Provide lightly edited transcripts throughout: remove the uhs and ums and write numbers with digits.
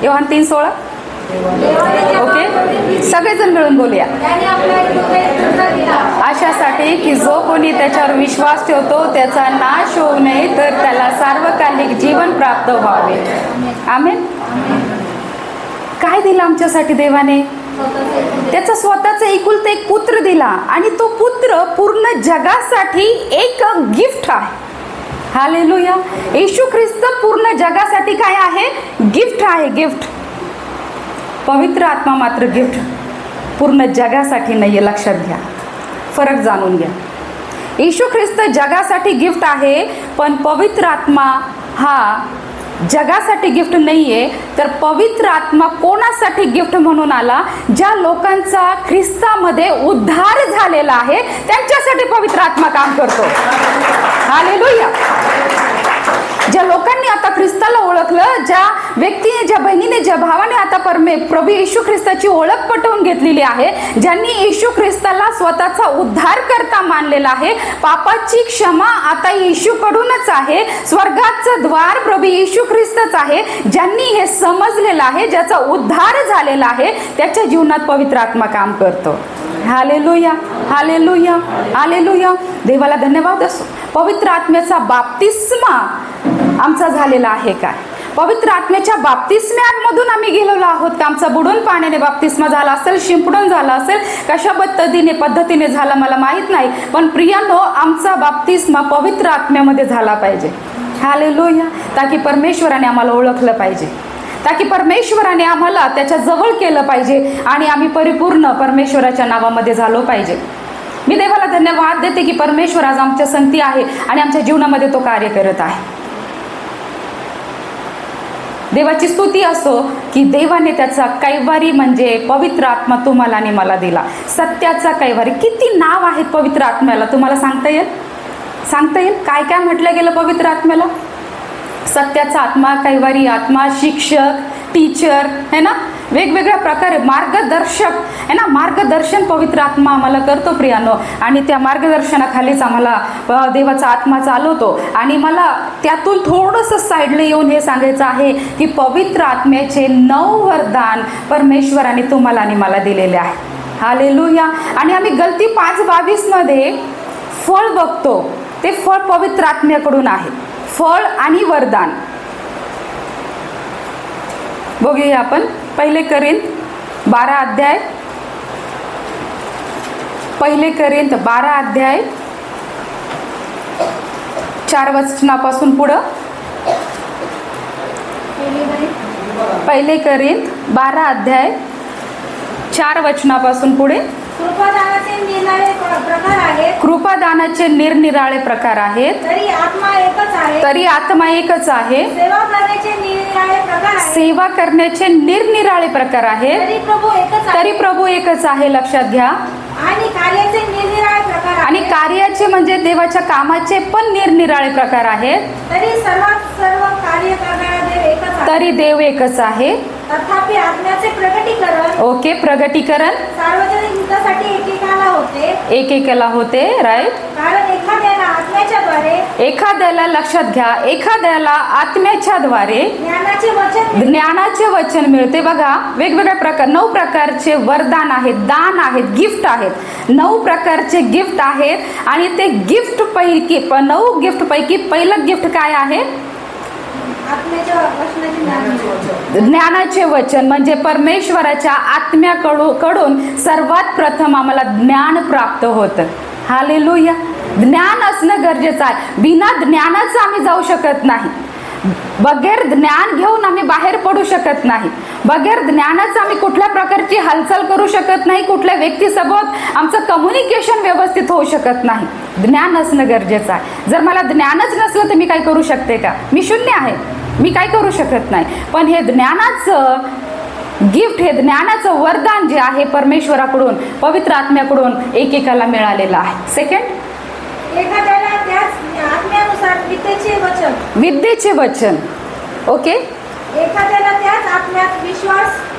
Yohan 3:16. Okay, सगळेजण मिळून बोलूया. अशासाठी की जो कोणी त्याच्यावर विश्वास ठेवतो त्याचा नाश होऊ नये, तर त्याला सार्वकालिक जीवन प्राप्त व्हावे. आमेन. काय दिलं आमच्यासाठी देवाने? त्याचा स्वतःचा एकुलता एक पुत्र दिला, आणि तो पुत्र पूर्ण जगासाठी एक गिफ्ट आहे. हालेलुया. येशू ख्रिस्त पूर्ण जगासाठी काय आहे? गिफ्ट आहे. गिफ्ट. पवित्र आत्मा मात्र गिफ्ट पूर्ण जगासाठी नाही आहे. लक्षात घ्या, फरक जाणून घ्या. येशू ख्रिस्त जगासाठी गिफ्ट आहे, पण पवित्र आत्मा हा जगासाठी गिफ्ट नाहीये. तर पवित्र आत्मा कोणासाठी गिफ्ट म्हणून आला? ज्या लोकांचा ख्रिस्तामध्ये उद्धार झालेला आहे त्यांच्यासाठी पवित्र आत्मा काम करतो. हालेलुया. ज्या लोकांनी आता ख्रिस्ताला ओळखलं, ज्या व्यक्तीने, ज्या बहिणीने, ज्या भावाने आता प्रभू येशू ख्रिस्ताची ओळख पटवून घेतलेली आहे, ज्यांनी येशू ख्रिस्ताला स्वतःचा उद्धार करता मानलेला आहे, पापाची क्षमा आता येशूकडूनच आहे, स्वर्गाचं द्वार प्रभू येशू ख्रिस्तच आहे, ज्यांनी हे समजलेलं आहे, ज्याचा उद्धार झालेला आहे, त्याच्या जीवनात पवित्र आत्मा काम करतो. हालेलुया. हालेलुया. हालेलुया. देवाला धन्यवाद असो. पवित्र आत्म्याचा बाप्तिस्मा आमचा झालेला आहे काय? पवित्र आत्म्याच्या बाप्तिस्म्यामधून आम्ही गेलेलो आहोत का? आमचा बुडून पाण्याने बाप्तिस्मा झाला असेल, शिंपडून झाला असेल, कशा पद्धतीने झाला मला माहीत नाही, पण प्रियानो, आमचा बाप्तिस्मा पवित्र आत्म्यामध्ये झाला पाहिजे. हालेलुया. ताकी परमेश्वराने आम्हाला ओळखलं पाहिजे, ताकी परमेश्वराने आम्हाला त्याच्या जवळ केलं पाहिजे, आणि आम्ही परिपूर्ण परमेश्वराच्या नावामध्ये झालो पाहिजे. मी देवाला धन्यवाद देते की परमेश्वर आज आमच्या संगती आहे आणि आमच्या जीवनामध्ये तो कार्य करत आहे. देवाची स्तुती असो की देवाने त्याचा कैवारी म्हणजे पवित्र आत्मा तुम्हाला आणि मला दिला. सत्याचा कैवारी. किती नाव आहेत पवित्र आत्म्याला, तुम्हाला सांगता येईल? सांगता येईल काय काय म्हटलं गेलं पवित्र आत्म्याला? सत्याचा आत्मा, कैवारी आत्मा, शिक्षक, टीचर, है ना, वेगवेगळ्या प्रकारे मार्गदर्शक, है ना, मार्गदर्शन पवित्र आत्मा आम्हाला करतो प्रियानो. आणि त्या मार्गदर्शनाखालीच आम्हाला देवाचा आत्मा चालवतो. आणि मला त्यातून थोडंसं साईडला येऊन हे सांगायचं आहे की पवित्र आत्म्याचे 9 वरदान परमेश्वराने तुम्हाला आणि मला दिलेले आहे. हालेलुया. आणि आम्ही गलती 5:22 मध्ये फळ बघतो, ते फळ पवित्र आत्म्याकडून आहे. फळ आणि वरदान बघूया आपण. 1 कोरिंथ 12 अध्याय, 1 कोरिंथ 12 अध्याय 4 वचनापासून पुढं. 1 कोरिंथ 12 अध्याय 4 वचनापासून पुढे. कृपादानाचे निरनिराळे प्रकार आहेत. कृपादानाचे निरनिराळे प्रकार आहेत. तरी आत्मा एकच आहे. तरी आत्मा एकच आहे. सेवा करण्याचे निरनिराळे प्रकार आहेत. सेवा करण्याचे निरनिराळे प्रकार आहेत. तरी प्रभू एकच आहे. तरी प्रभू एकच आहे. लक्षात घ्या. आणि कार्याचे निरनिराळे प्रकार आहेत. आणि कार्याचे म्हणजे देवाच्या कामाचे पण निरनिराळे प्रकार आहेत. तरी सर्व कार्य करणारा देव एकच आहे. तरी देव एकच आहे. तथापि आत्म्याचे प्रगटीकरण, ओके, प्रगटीकरण सार्वजनिक हितासाठी एकेकाला होते. राईट. कारण एखाद्याला आत्म्याच्याद्वारे, एखाद्याला, लक्षात घ्या, एखाद्याला आत्म्याच्या द्वारे ज्ञानाचे वचन मिळते. बघा, वेगवेगळ्या प्रकार, 9 प्रकारचे वरदान आहेत, दान आहेत, गिफ्ट आहेत. 9 प्रकारचे गिफ्ट आहेत. आणि ते गिफ्ट पैकी 9 गिफ्ट पैकी पहिलं गिफ्ट काय आहे? ज्ञानाचे वचन. म्हणजे परमेश्वराच्या आत्म्याकडून सर्वात प्रथम आम्हाला ज्ञान प्राप्त होतं. हालेलुया. ज्ञान असणं गरजेचं आहे. बिना ज्ञानाचं आम्ही जाऊ शकत नाही. बगैर ज्ञान घेऊन आम्ही बाहेर पडू शकत नाही. बगैर ज्ञानाचं आम्ही कुठल्या प्रकारची हालचाल करू शकत नाही. कुठल्या व्यक्तीसोबत आमचं कम्युनिकेशन व्यवस्थित होऊ शकत नाही. ज्ञान असणं गरजेचं आहे. जर मला ज्ञानच नसलं तर मी काय करू शकते का? मी शून्य आहे, मी काय करू शकत नाही. पण हे ज्ञानाचं गिफ्ट, हे ज्ञानाचं वरदान जे आहे परमेश्वराकडून, पवित्र आत्म्याकडून एकेकाला मिळालेलं आहे. सेकंड, एखाद्याला त्याच आत्म्यानुसार विद्येचे वचन. ओके. एखाद्याला त्याच आत्म्यात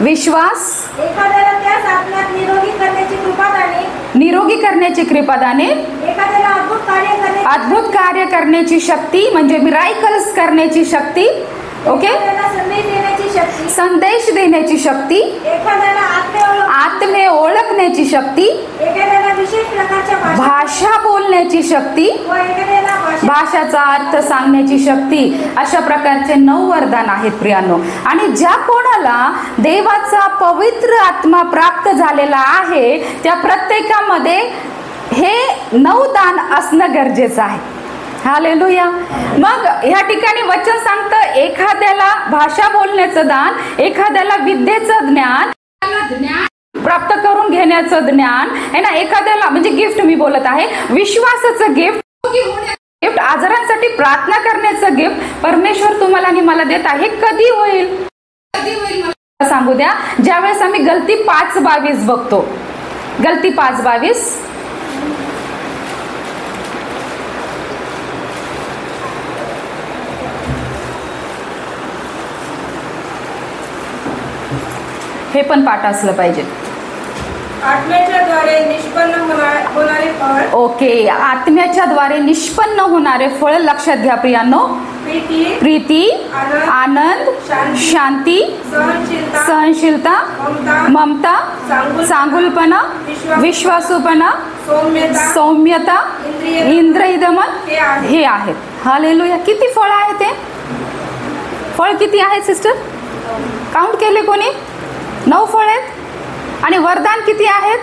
विश्वास. एखाद्याला त्याच आत्म्यात निरोगी करण्याची कृपादाने. एखाद्याला अद्भुत कार्य करण्याची शक्ती, म्हणजे मिराकल्स करण्याची शक्ती. ओके. संदेश देण्याची शक्ती, संदेश देण्याची शक्ती, एखाद्याला आत्मे ओळखण्याची शक्ती, एखाद्याला विशेष प्रकारच्या भाषा बोलण्याची शक्ती, व एखाद्याला भाषाचा अर्थ सांगण्याची शक्ती. अशा प्रकारचे 9 वरदान आहेत प्रियानो. आणि ज्या कोणाला देवाचा पवित्र आत्मा प्राप्त झालेला आहे त्या प्रत्येकामध्ये हे 9 दान असणं गरजेचं आहे. हालेलुया. मग ह्या ठिकाणी वचन सांगतं एखाद्याला भाषा बोलण्याचं दान, एखाद्याला विद्येचं ज्ञान प्राप्त करून घेण्याचं ज्ञान आहे ना, एखाद्याला म्हणजे गिफ्ट मी बोलत आहे, विश्वासाचं गिफ्ट, आजारांसाठी प्रार्थना करण्याचं गिफ्ट परमेश्वर तुम्हाला आणि मला देत आहे. कधी होईल मला सांगू द्या, ज्यावेळेस आम्ही गलती 5:22 बघतो. गलती 5:22. हे पण पाठ असलं पाहिजे. आत्म्याच्या द्वारे निष्पन्न होणारे फळ. ओके, आत्म्याच्या द्वारे निष्पन्न होणारे फळ लक्षात घ्या प्रियांनो. प्रीती, आनंद, शांती, सहनशीलता, ममता, चांगुलपणा, विश्वासूपणा, सौम्यता, इंद्रियदमन हे आहेत. हालेलुया. किती फळ आहेत ते? फळ किती आहेत सिस्टर? काउंट केले कोणी? 9 फळ आहेत. आणि वरदान किती आहेत?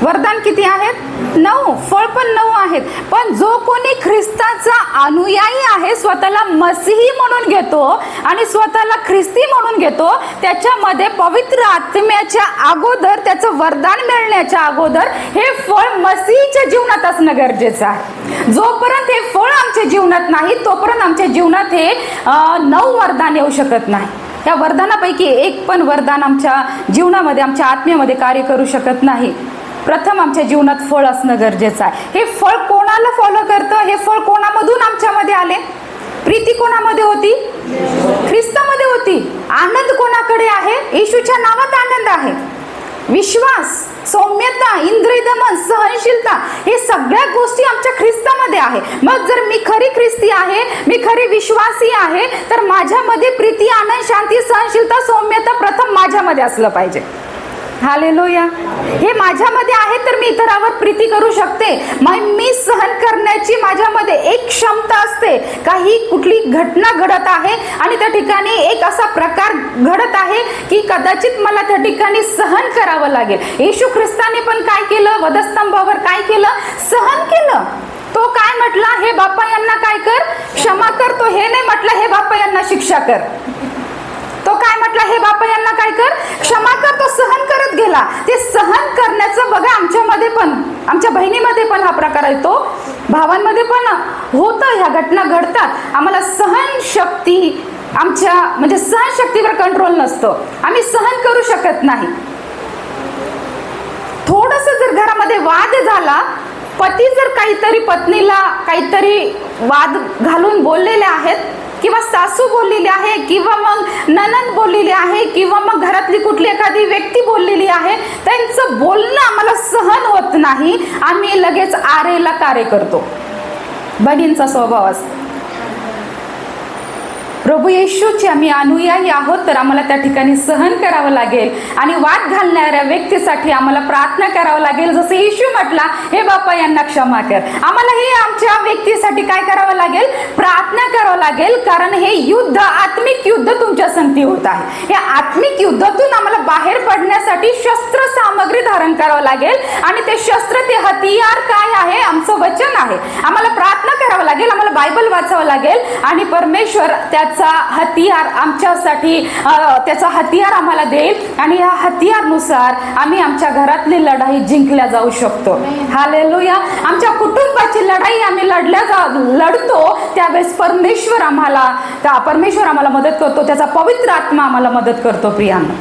वरदान किती आहेत? 9. फळ पण 9 आहेत. पण जो कोणी ख्रिस्ताचा अनुयायी आहे, स्वतःला मसीही म्हणून घेतो आणि स्वतःला ख्रिस्ती म्हणून घेतो, त्याच्यामध्ये पवित्र आत्म्याच्या अगोदर, त्याचं वरदान मिळण्याच्या अगोदर हे फळ मसीहीच्या जीवनात असणं गरजेचं आहे. जोपर्यंत हे फळ आमच्या जीवनात नाही तोपर्यंत आमच्या जीवनात हे 9 वरदान येऊ शकत नाही. या वरदानापैकी एक पण वरदान आमच्या जीवनामध्ये, आमच्या आत्म्यामध्ये कार्य करू शकत नाही. प्रथम आमच्या जीवनात फळ असणं गरजेचं आहे. हे फळ कोणाला फॉलो करतं? हे फळ कोणामधून आमच्यामध्ये आले? प्रीती कोणामध्ये होती? ख्रिस्तामध्ये होती. आनंद कोणाकडे आहे? येशूच्या नावात आनंद आहे. विश्वास, सौम्यता, इंद्रियदमन, सहनशीलता, हे सगळ्या गोष्टी आमच्या ख्रिस्तामध्ये आहे. मग जर मी खरी ख्रिस्ती आहे, मी खरी विश्वासी आहे, तर माझ्यामध्ये प्रीती, आनंद, शांती, सहनशीलता, सौम्यता प्रथम माझ्यामध्ये असलं पाहिजे. हालेलुया. हे माझ्यामध्ये आहे तर मी इतरावर प्रीती करू शकते. मी सहन करण्याची माझ्यामध्ये एक क्षमता असते. काही कुठली घटना घडत आहे आणि त्या ठिकाणी एक असा प्रकार घडत आहे की कदाचित मला त्या ठिकाणी सहन करावं लागेल. येशू ख्रिस्ताने पण काय केलं? वधस्तंभावर काय केलं? सहन केलं. तो काय म्हटला? हे बाप्पा यांना काय कर? क्षमा कर. तो हे नाही म्हटलं हे बाप्पा यांना शिक्षा कर. तो काय म्हटला? हे बाप्पा यांना काय कर? क्षमा कर. तो सहन करत गेला. ते सहन करण्याचं बघा आमच्यामध्ये पण, आमच्या बहिणीमध्ये पण हा प्रकार आहे, तो भावांमध्ये पण होतं. ह्या घटना घडतात. आम्हाला सहनशक्ती, आमच्या म्हणजे सहनशक्तीवर कंट्रोल नसतो. आम्ही सहन करू शकत नाही. थोडस जर घरामध्ये वाद झाला, पती जर काहीतरी पत्नीला काहीतरी वाद घालून बोललेले आहेत, किंवा सासू बोललेली आहे, किंवा मग नणंद बोललेली आहे, किंवा मग घरातली कुठली एखादी व्यक्ती बोललेली आहे, त्यांचं बोलणं आम्हाला सहन होत नाही, आम्ही लगेच आरेला कार्य करतो. बहिणींचा स्वभाव असतो. प्रभू येशूचे आम्ही अनुयायी आहोत तर आम्हाला त्या ठिकाणी सहन करावं लागेल आणि वाद घालणाऱ्या व्यक्तीसाठी आम्हाला प्रार्थना करावं लागेल. जसं येशू म्हटला, हे बाप्पा यांना क्षमा कर. आम्हाला हे आमच्या व्यक्तीसाठी काय करावं लागेल? प्रार्थना करावं लागेल. कारण हे युद्ध, आत्मिक युद्ध तुमच्या संगती होत आहे. या आत्मिक युद्धातून आम्हाला बाहेर पडण्यासाठी शस्त्र सामग्री धारण करावं लागेल. आणि ते शस्त्र, ते हतियार काय आहे? आमचं वचन आहे. आम्हाला प्रार्थना करावं लागेल, आम्हाला बायबल वाचावं लागेल आणि परमेश्वर त्याचा हतियार आमच्यासाठी, त्याचा हतियार आम्हाला देईल आणि या हतियारनुसार आम्ही आमच्या घरातली लढाई जिंकल्या जाऊ शकतो. हालेलुया. आमच्या कुटुंबाची लढाई आम्ही लढतो त्यावेळेस परमेश्वर आम्हाला मदत करतो. त्याचा पवित्र आत्मा आम्हाला मदत करतो. प्रियांनो,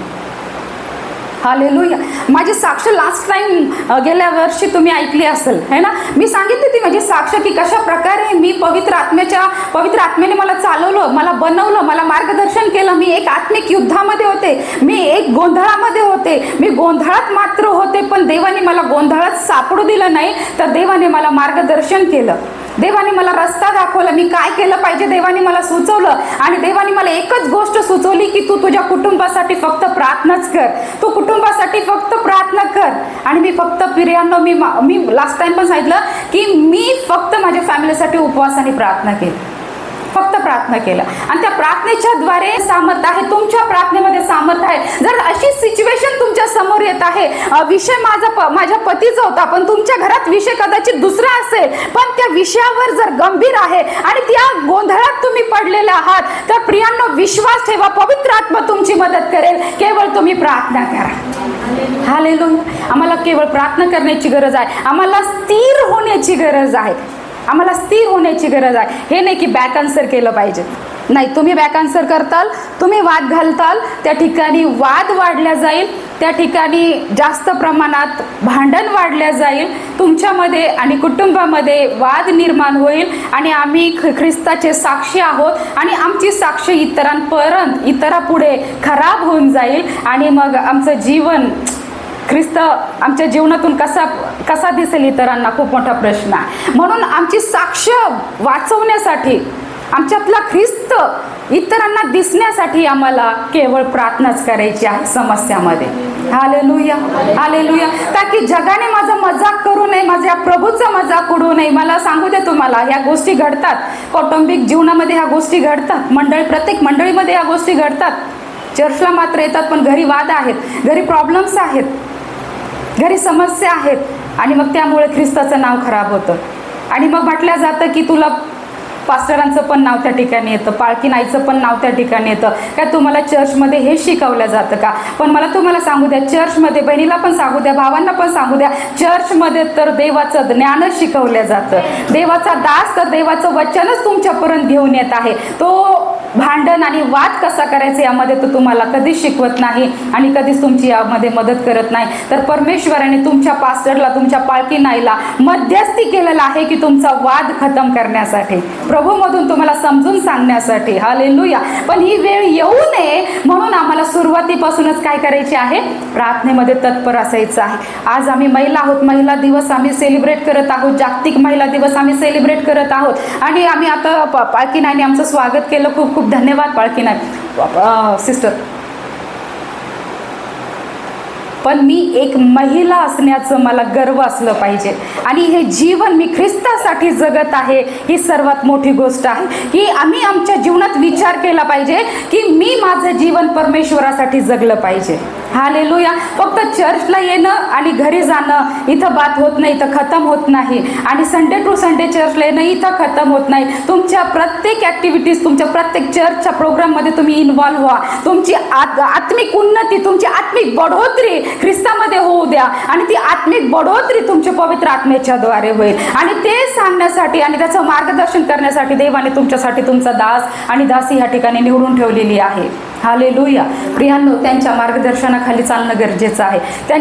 हालेलुया. माझी साक्ष लास्ट टाइम गेल्या वर्षी तुम्ही ऐकली असेल, है ना? मी सांगितली ती माझी साक्ष की कशा प्रकारे मी पवित्र आत्म्याने मला चालवलं, मला बनवलं, मला मार्गदर्शन केलं. मी एक आत्मिक युद्धामध्ये होते, मी एक गोंधळामध्ये होते, मी गोंधळात मात्र होते, पण देवाने मला गोंधळात सापडू दिलं नाही, तर देवाने मला मार्गदर्शन केलं. देवाने मला रस्ता दाखवला, मी काय केलं पाहिजे देवाने मला सुचवलं. आणि देवाने मला एकच गोष्ट सुचवली की तू तुझ्या कुटुंबासाठी फक्त प्रार्थनाच कर, तू कुटुंबासाठी फक्त प्रार्थना कर. आणि मी फक्त प्रियांनो, मी लास्ट टाइम पण सांगितलं की मी फक्त माझ्या फॅमिलीसाठी उपवासाने प्रार्थना केली, फक्त प्रार्थना केलं. आणि त्या प्रार्थनेच्या द्वारे सामर्थ्य आहे, तुमच्या प्रार्थनेमध्ये सामर्थ्य आहे. जर अशी सिच्युएशन तुमच्या समोर येत आहे, विषय माझ्या पतीचा होता पण तुमच्या घरात विषय कदाचित दुसरा असेल, पण त्या विषयावर जर गंभीर आहे आणि त्या गोंधळात तुम्ही पडलेले आहात, तर प्रियांनो विश्वास ठेवा, पवित्र आत्मा तुमची मदत करेल. केवळ तुम्ही प्रार्थना करा. हालेलुया. आम्हाला केवळ प्रार्थना करण्याची गरज आहे, आम्हाला स्थिर होण्याची गरज आहे, आम्हाला स्थिर होण्याची गरज आहे. हे नाही की बॅक आन्सर केलं पाहिजे, नाही. तुम्ही बॅक आन्सर करताल, तुम्ही वाद घालताल, त्या ठिकाणी वाद वाढल्या जाईल, त्या ठिकाणी जास्त प्रमाणात भांडण वाढल्या जाईल तुमच्यामध्ये आणि कुटुंबामध्ये वाद निर्माण होईल. आणि आम्ही ख्रिस्ताचे साक्षी आहोत आणि आमची साक्ष इतरापुढे खराब होऊन जाईल. आणि मग आमचं जीवन ख्रिस्त आमच्या जीवनातून कसा दिसेल इतरांना, खूप मोठा प्रश्न आहे. म्हणून आमची साक्ष वाचवण्यासाठी, आमच्यातला ख्रिस्त इतरांना दिसण्यासाठी आम्हाला केवळ प्रार्थनाच करायची आहे समस्यामध्ये. Hallelujah, hallelujah. ताकी जगाने माझा मजाक करू नये, माझ्या प्रभूचा मजाक उडू नये. मला सांगू दे तुम्हाला, ह्या गोष्टी घडतात कौटुंबिक जीवनामध्ये, ह्या गोष्टी घडतात प्रत्येक मंडळीमध्ये, ह्या गोष्टी घडतात. चर्चला मात्र येतात पण घरी वाद आहेत, घरी प्रॉब्लेम्स आहेत, घरी समस्या आहेत. आणि मग त्यामुळे ख्रिस्ताचं नाव खराब होतं. आणि मग म्हटलं जातं की तुला पास्टरांचं पण नाव त्या ठिकाणी येतं, पाळकी नाईचं पण नाव त्या ठिकाणी येतं. काय तुम्हाला चर्चमध्ये हे शिकवलं जातं का? पण मला तुम्हाला सांगू द्या, चर्चमध्ये बहिणीला पण सांगू द्या, भावांना पण सांगू द्या, चर्चमध्ये तर देवाचं ज्ञानच शिकवलं जातं. देवाचा दास तर देवाचं वचनच तुमच्यापर्यंत घेऊन येत आहे. तो भांडण आणि वाद कसा करायचा यामध्ये तो तुम्हाला कधीच शिकवत नाही आणि कधीच तुमची यामध्ये मदत करत नाही. तर परमेश्वराने तुमच्या पास्टरला, तुमच्या पाळकी नाईला मध्यस्थी केलेला आहे की तुमचा वाद खतम करण्यासाठी, प्रभूमधून तुम्हाला समजून सांगण्यासाठी. हालेलुया. पण ही वेळ येऊ नये म्हणून आम्हाला सुरुवातीपासूनच काय करायचे आहे? प्रार्थनेमध्ये तत्पर असायचं आहे. आज आम्ही महिला आहोत, महिला दिवस आम्ही सेलिब्रेट करत आहोत, जागतिक महिला दिवस आम्ही सेलिब्रेट करत आहोत. आणि आम्ही आता पाळकी नाईने आमचं स्वागत केलं, खूप खूप धन्यवाद पाळकी नाई सिस्टर. पण मी एक महिला असण्याचं मला गर्व असलं पाहिजे. आणि हे जीवन मी ख्रिस्तासाठी जगत आहे, ही सर्वात मोठी गोष्ट आहे. की आम्ही आमच्या जीवनात विचार केला पाहिजे की मी माझं जीवन परमेश्वरासाठी जगलं पाहिजे. हालेलुया. फक्त चर्चला येणं आणि घरी जाणं इथं बात होत नाही, इथं खतम होत नाही. आणि संडे टू संडे चर्चला येणं इथं खतम होत नाही. तुमच्या प्रत्येक ॲक्टिव्हिटीज, तुमच्या प्रत्येक चर्चच्या प्रोग्राममध्ये तुम्ही इन्व्हॉल्व व्हा. तुमची आत्मिक उन्नती, तुमची आत्मिक बढोतरी ख्रिस्तामध्ये होऊ द्या. आणि ती आत्मिक बढोतरी तुमच्या पवित्र आत्म्याच्या द्वारे होईल. आणि ते सांगण्यासाठी आणि त्याचं मार्गदर्शन करण्यासाठी देवाने तुमच्यासाठी तुमचा दास आणि दासी ह्या ठिकाणी निवडून ठेवलेली आहे. हालेलुया. प्रियांनो, त्यांच्या मार्गदर्शनाखाली चालणं गरजेचं आहे,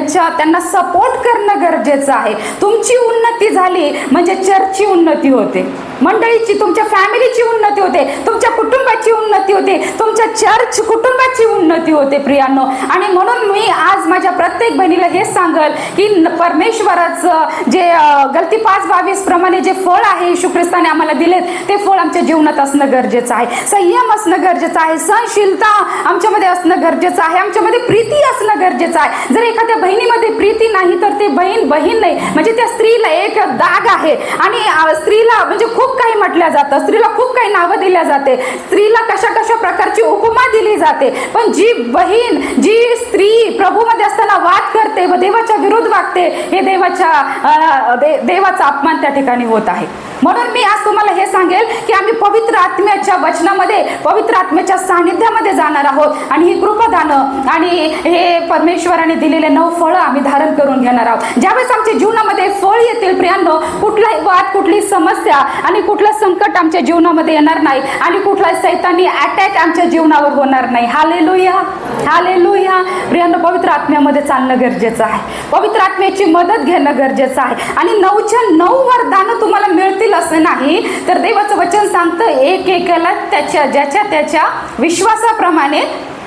त्यांना सपोर्ट करणं गरजेचं आहे. तुमची उन्नती झाली म्हणजे चर्चची उन्नती होते, मंडळीची, तुमच्या फॅमिलीची उन्नती होते, तुमच्या कुटुंबाची उन्नती होते, तुमच्या चर्च कुटुंबाची उन्नती होते प्रियांनो. आणि म्हणून मी आज माझ्या प्रत्येक बहिणीला हेच सांगल की परमेश्वराचं जे गलती 5:22 प्रमाणे जे फळ आहे येशू ख्रिस्ताने आम्हाला दिलेत, ते फळ आमच्या जीवनात असणं गरजेचं आहे. संयम असणं गरजेचं आहे, सहनशीलता आमच्यामध्ये असणं गरजेचं आहे, आमच्यामध्ये प्रीती असणं गरजेचं आहे. जर एखाद्या बहिणीमध्ये प्रीती नाही तर ते बहीण नाही, म्हणजे त्या स्त्रीला एक दाग आहे. आणि स्त्रीला म्हणजे खूप काही म्हटलं जातं, स्त्रीला खूप काही नावं दिल्या जाते, स्त्रीला कशा कशा प्रकारची उपमा दिली जाते. पण जी बहीण, जी स्त्री प्रभूमध्ये असताना वाद करते व देवाच्या विरुद्ध वागते, हे देवाचा अपमान त्या ठिकाणी होत आहे. म्हणून मी आज तुम्हाला हे सांगेल की आम्ही पवित्र आत्म्याच्या वचनामध्ये, पवित्र आत्म्याच्या सानिध्यामध्ये जाणार आहोत. आणि ही कृपादानं आणि हे परमेश्वराने दिलेले 9 फळं आम्ही धारण करून घेणार आहोत. ज्यावेळेस आमच्या जीवनामध्ये फळ येतील प्रियांनो, कुठलाही वाद, कुठली समस्या आणि कुठलं संकट आमच्या जीवनामध्ये येणार नाही आणि कुठला सैतानी अटॅक आमच्या जीवनावर होणार नाही. Hallelujah, hallelujah. प्रियांनो, पवित्र आत्म्यामध्ये चालणं गरजेचं आहे, पवित्र आत्म्याची मदत घेणं गरजेचं आहे. आणि 9च्या 9 वरदानं तुम्हाला मिळतील असं नाही, तर देवाचं वचन सांगतं एकेकाला ज्याच्या त्याच्या विश्वासाप्रमाणे,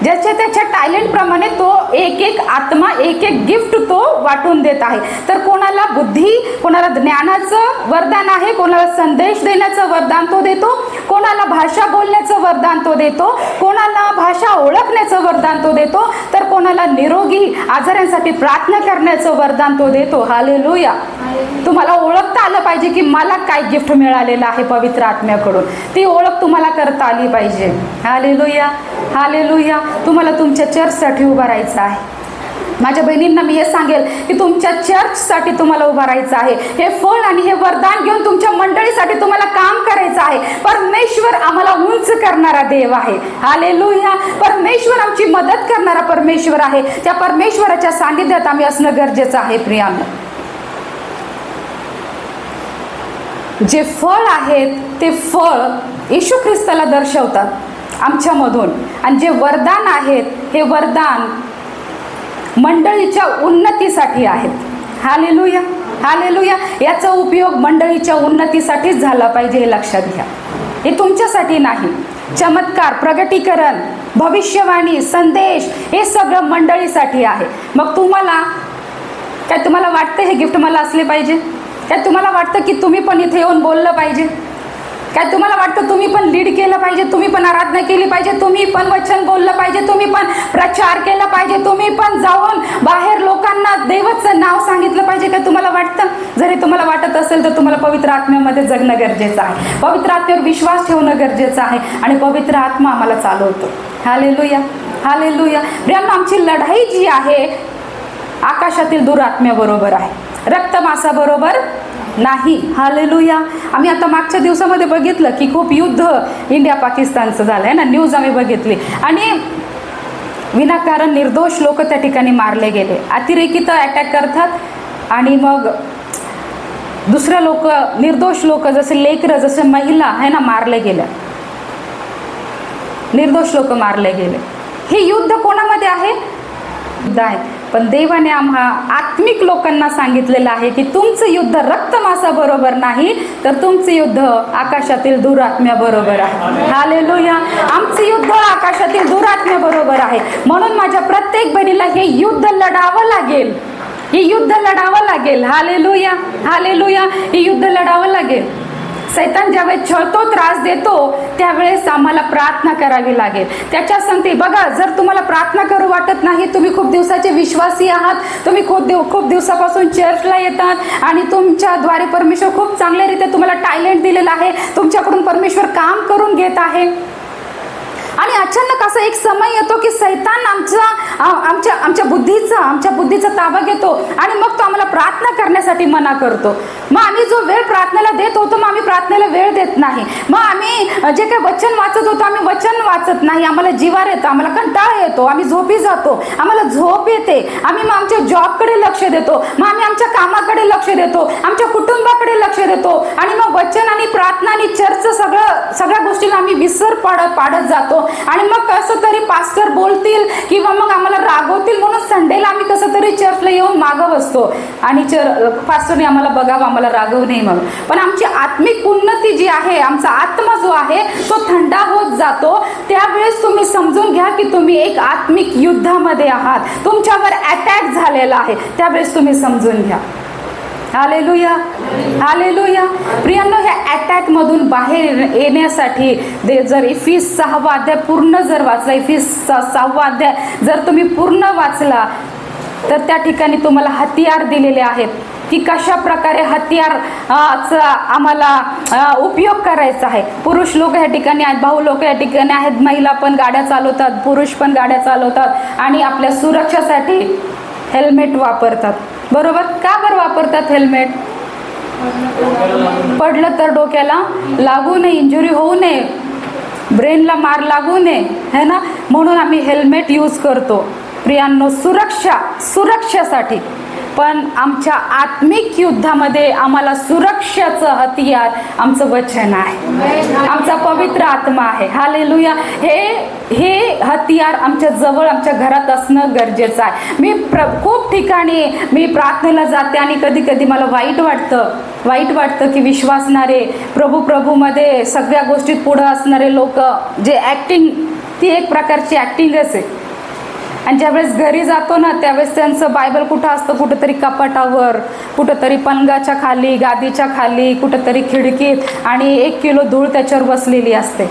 ज्याच्या त्याच्या टॅलेंट प्रमाणे तो एक एक आत्मा एक एक गिफ्ट तो वाटून देत आहे. तर कोणाला बुद्धी, कोणाला ज्ञानाचं वरदान आहे, कोणाला संदेश देण्याचं वरदान तो देतो, कोणाला भाषा बोलण्याचं वरदान तो देतो, कोणाला भाषा ओळखण्याचं वरदान तो देतो, तर कोणाला निरोगी आजारांसाठी प्रार्थना करण्याचं वरदान तो देतो. हालेलुया. तुम्हाला ओळखता आलं पाहिजे की मला काय गिफ्ट मिळालेलं आहे पवित्र आत्म्याकडून. ती ओळख तुम्हाला करता आली पाहिजे. Hallelujah, hallelujah. तुम्हाला तुमच्या चर्चसाठी उभं राहायचं आहे. माझ्या बहिणींना मी हे सांगेल की तुमच्या चर्चसाठी तुम्हाला उभं राहायचं आहे. हे फळ आणि हे वरदान घेऊन तुमच्या मंडळीसाठी तुम्हाला काम करायचं आहे. परमेश्वर आम्हाला उंच करणारा देव आहे. हालेलुया. परमेश्वर आमची मदत करणारा परमेश्वर आहे. त्या परमेश्वराच्या सानिध्यात आम्ही असणं गरजेचं आहे. प्रियांनो, जे फळ आहेत ते फळ येशू ख्रिस्ताला दर्शवतात आमच्यामधून, आणि जे वरदान आहेत हे वरदान मंडळीच्या उन्नतीसाठी आहेत. Hallelujah, hallelujah. याचा उपयोग मंडळीच्या उन्नतीसाठीच झाला पाहिजे, हे लक्षात घ्या. हे तुमच्यासाठी नाही. चमत्कार, प्रगटीकरण, भविष्यवाणी, संदेश हे सगळं मंडळीसाठी आहे. मग तुम्हाला वाटतं हे गिफ्ट मला असले पाहिजे? काय तुम्हाला वाटतं की तुम्ही पण इथे येऊन बोललं पाहिजे? काय तुम्हाला वाटतं तुम्ही पण लीड केलं पाहिजे, तुम्ही पण आराधना केली पाहिजे, तुम्ही पण वचन बोललं पाहिजे, तुम्ही पण प्रचार केला पाहिजे, तुम्ही पण जाऊन बाहेर लोकांना देवाचं नाव सांगितलं पाहिजे? काय तुम्हाला वाटतं? जरी तुम्हाला वाटत असेल तर तुम्हाला पवित्र आत्म्यामध्ये जगणं गरजेचं आहे. पवित्र आत्म्यावर विश्वास ठेवणं गरजेचं आहे, आणि पवित्र आत्मा आम्हाला चालवतो. Hallelujah, hallelujah. प्रियांनो, आमची लढाई जी आहे आकाशातील दुरात्म्याबरोबर आहे, रक्तमांसाबरोबर नाही. हालेलुया. आम्ही आता मागच्या दिवसामध्ये बघितलं की खूप युद्ध इंडिया पाकिस्तानचं झालं आहे ना, न्यूज आम्ही बघितली, आणि विनाकारण निर्दोष लोक त्या ठिकाणी मारले गेले. अतिरेकी तर अटॅक करतात आणि मग दुसरे लोक, निर्दोष लोक, जसे लेकरं, जसे महिला आहे ना, मारले गेल्या. निर्दोष लोक मारले गेले. हे युद्ध कोणामध्ये आहे? पण देवाने आम्हा आत्मिक लोकांना सांगितलेलं आहे की तुमचं युद्ध रक्तमांसाबरोबर नाही, तर तुमचं युद्ध आकाशातील दुरात्म्याबरोबर आहे. हालेलुया. आमचं युद्ध आकाशातील दुरात्म्याबरोबर आहे. म्हणून माझ्या प्रत्येक बहिणीला हे युद्ध लढावं लागेल. हे युद्ध लढावं लागेल. Hallelujah, hallelujah. हे युद्ध लढावं लागेल. सैतान ज्यावेळेस छळतो, त्रास देतो, त्यावेळेस आम्हाला प्रार्थना करावी लागेल. त्याच्या संगती बघा, जर तुम्हाला प्रार्थना करू वाटत नाही, तुम्ही खूप दिवसाचे विश्वासी आहात, तुम्ही खूप दिवसापासून चर्चला येतात आणि तुमच्याद्वारे परमेश्वर खूप चांगल्यारीत्या तुम्हाला टॅलेंट दिलेलं आहे, तुमच्याकडून परमेश्वर काम करून घेत आहे, आणि अचानक असा एक समय येतो की सैतान आमच्या बुद्धीचा ताबा घेतो, आणि मग तो आम्हाला प्रार्थना करण्यासाठी मना करतो. मग आम्ही जो वेळ प्रार्थनेला देत होतो, मग आम्ही प्रार्थनेला वेळ देत नाही. मग आम्ही जे काही वचन वाचत होतो, आम्ही वचन वाचत नाही. आम्हाला जिवार येतं, आम्हाला कंटाळा येतो, आम्ही झोपी जातो, आम्हाला झोप येते. आम्ही मग आमच्या जॉबकडे लक्ष देतो, मग आम्ही आमच्या कामाकडे लक्ष देतो, आमच्या कुटुंबाकडे लक्ष देतो, आणि मग वचन आणि प्रार्थना आणि चर्च सगळ्या गोष्टींना आम्ही विसर पाडत जातो. आणि मग कसं तरी पास्टर बोलतील किंवा मग आम्हाला रागवतील म्हणून संडेला आम्ही कसं तरी चर्चला येऊन मागं बसतो, आणि पास्टरने आम्हाला बघावं, आम्हाला रागवू नये म्हणून. पण आमची आत्मिक उन्नती जी आहे, आमचा आत्मा जो आहे तो थंडा होत जातो. त्यावेळेस तुम्ही समजून घ्या की तुम्ही एक आत्मिक युद्धामध्ये आहात, तुमच्यावर अटॅक झालेला आहे. त्यावेळेस तुम्ही समजून घ्या. Hallelujah, hallelujah. प्रियांनो, ह्या अटॅक मधून बाहेर येण्यासाठी जर इफिस 6वा अध्याय पूर्ण जर वाचला, इफिस 6वा अध्याय जर तुम्ही पूर्ण वाचला, तर त्या ठिकाणी तुम्हाला हतियार दिलेले आहेत की कशा प्रकारे हतियारचा आम्हाला उपयोग करायचा आहे. पुरुष लोक ह्या ठिकाणी आहेत, भाऊ लोक या ठिकाणी आहेत, महिला पण गाड्या चालवतात, पुरुष पण गाड्या चालवतात, आणि आपल्या सुरक्षेसाठी हेल्मेट वापरतात. बरोबर? का बरं वापरतात हेल्मेट? पडलं तर डोक्याला लागू नये, इंजुरी होऊ नये, ब्रेनला मार लागू नये, है ना, म्हणून आम्ही हेल्मेट यूज करतो. प्रियांनो, सुरक्षेसाठी. पण आमच्या आत्मिक युद्धामध्ये आम्हाला सुरक्षाचं हतियार आमचं वचन आहे, आमचा पवित्र आत्मा आहे. हालेलुया. हे हतियार आमच्या जवळ, आमच्या घरात असणं गरजेचं आहे. खूप ठिकाणी मी प्रार्थनेला जाते आणि कधी कधी मला वाईट वाटतं की विश्वासणारे, प्रभूमध्ये सगळ्या गोष्टीत पुढं असणारे लोक, जे ॲक्टिंग, ती एक प्रकारची ॲक्टिंगच आहे. आणि ज्यावेळेस घरी जातो ना त्यावेळेस त्यांचं बायबल कुठं असतं, कुठंतरी कपाटावर, कुठंतरी पलंगाच्या खाली, गादीच्या खाली, कुठंतरी खिडकीत, आणि 1 किलो धूळ त्याच्यावर बसलेली असते.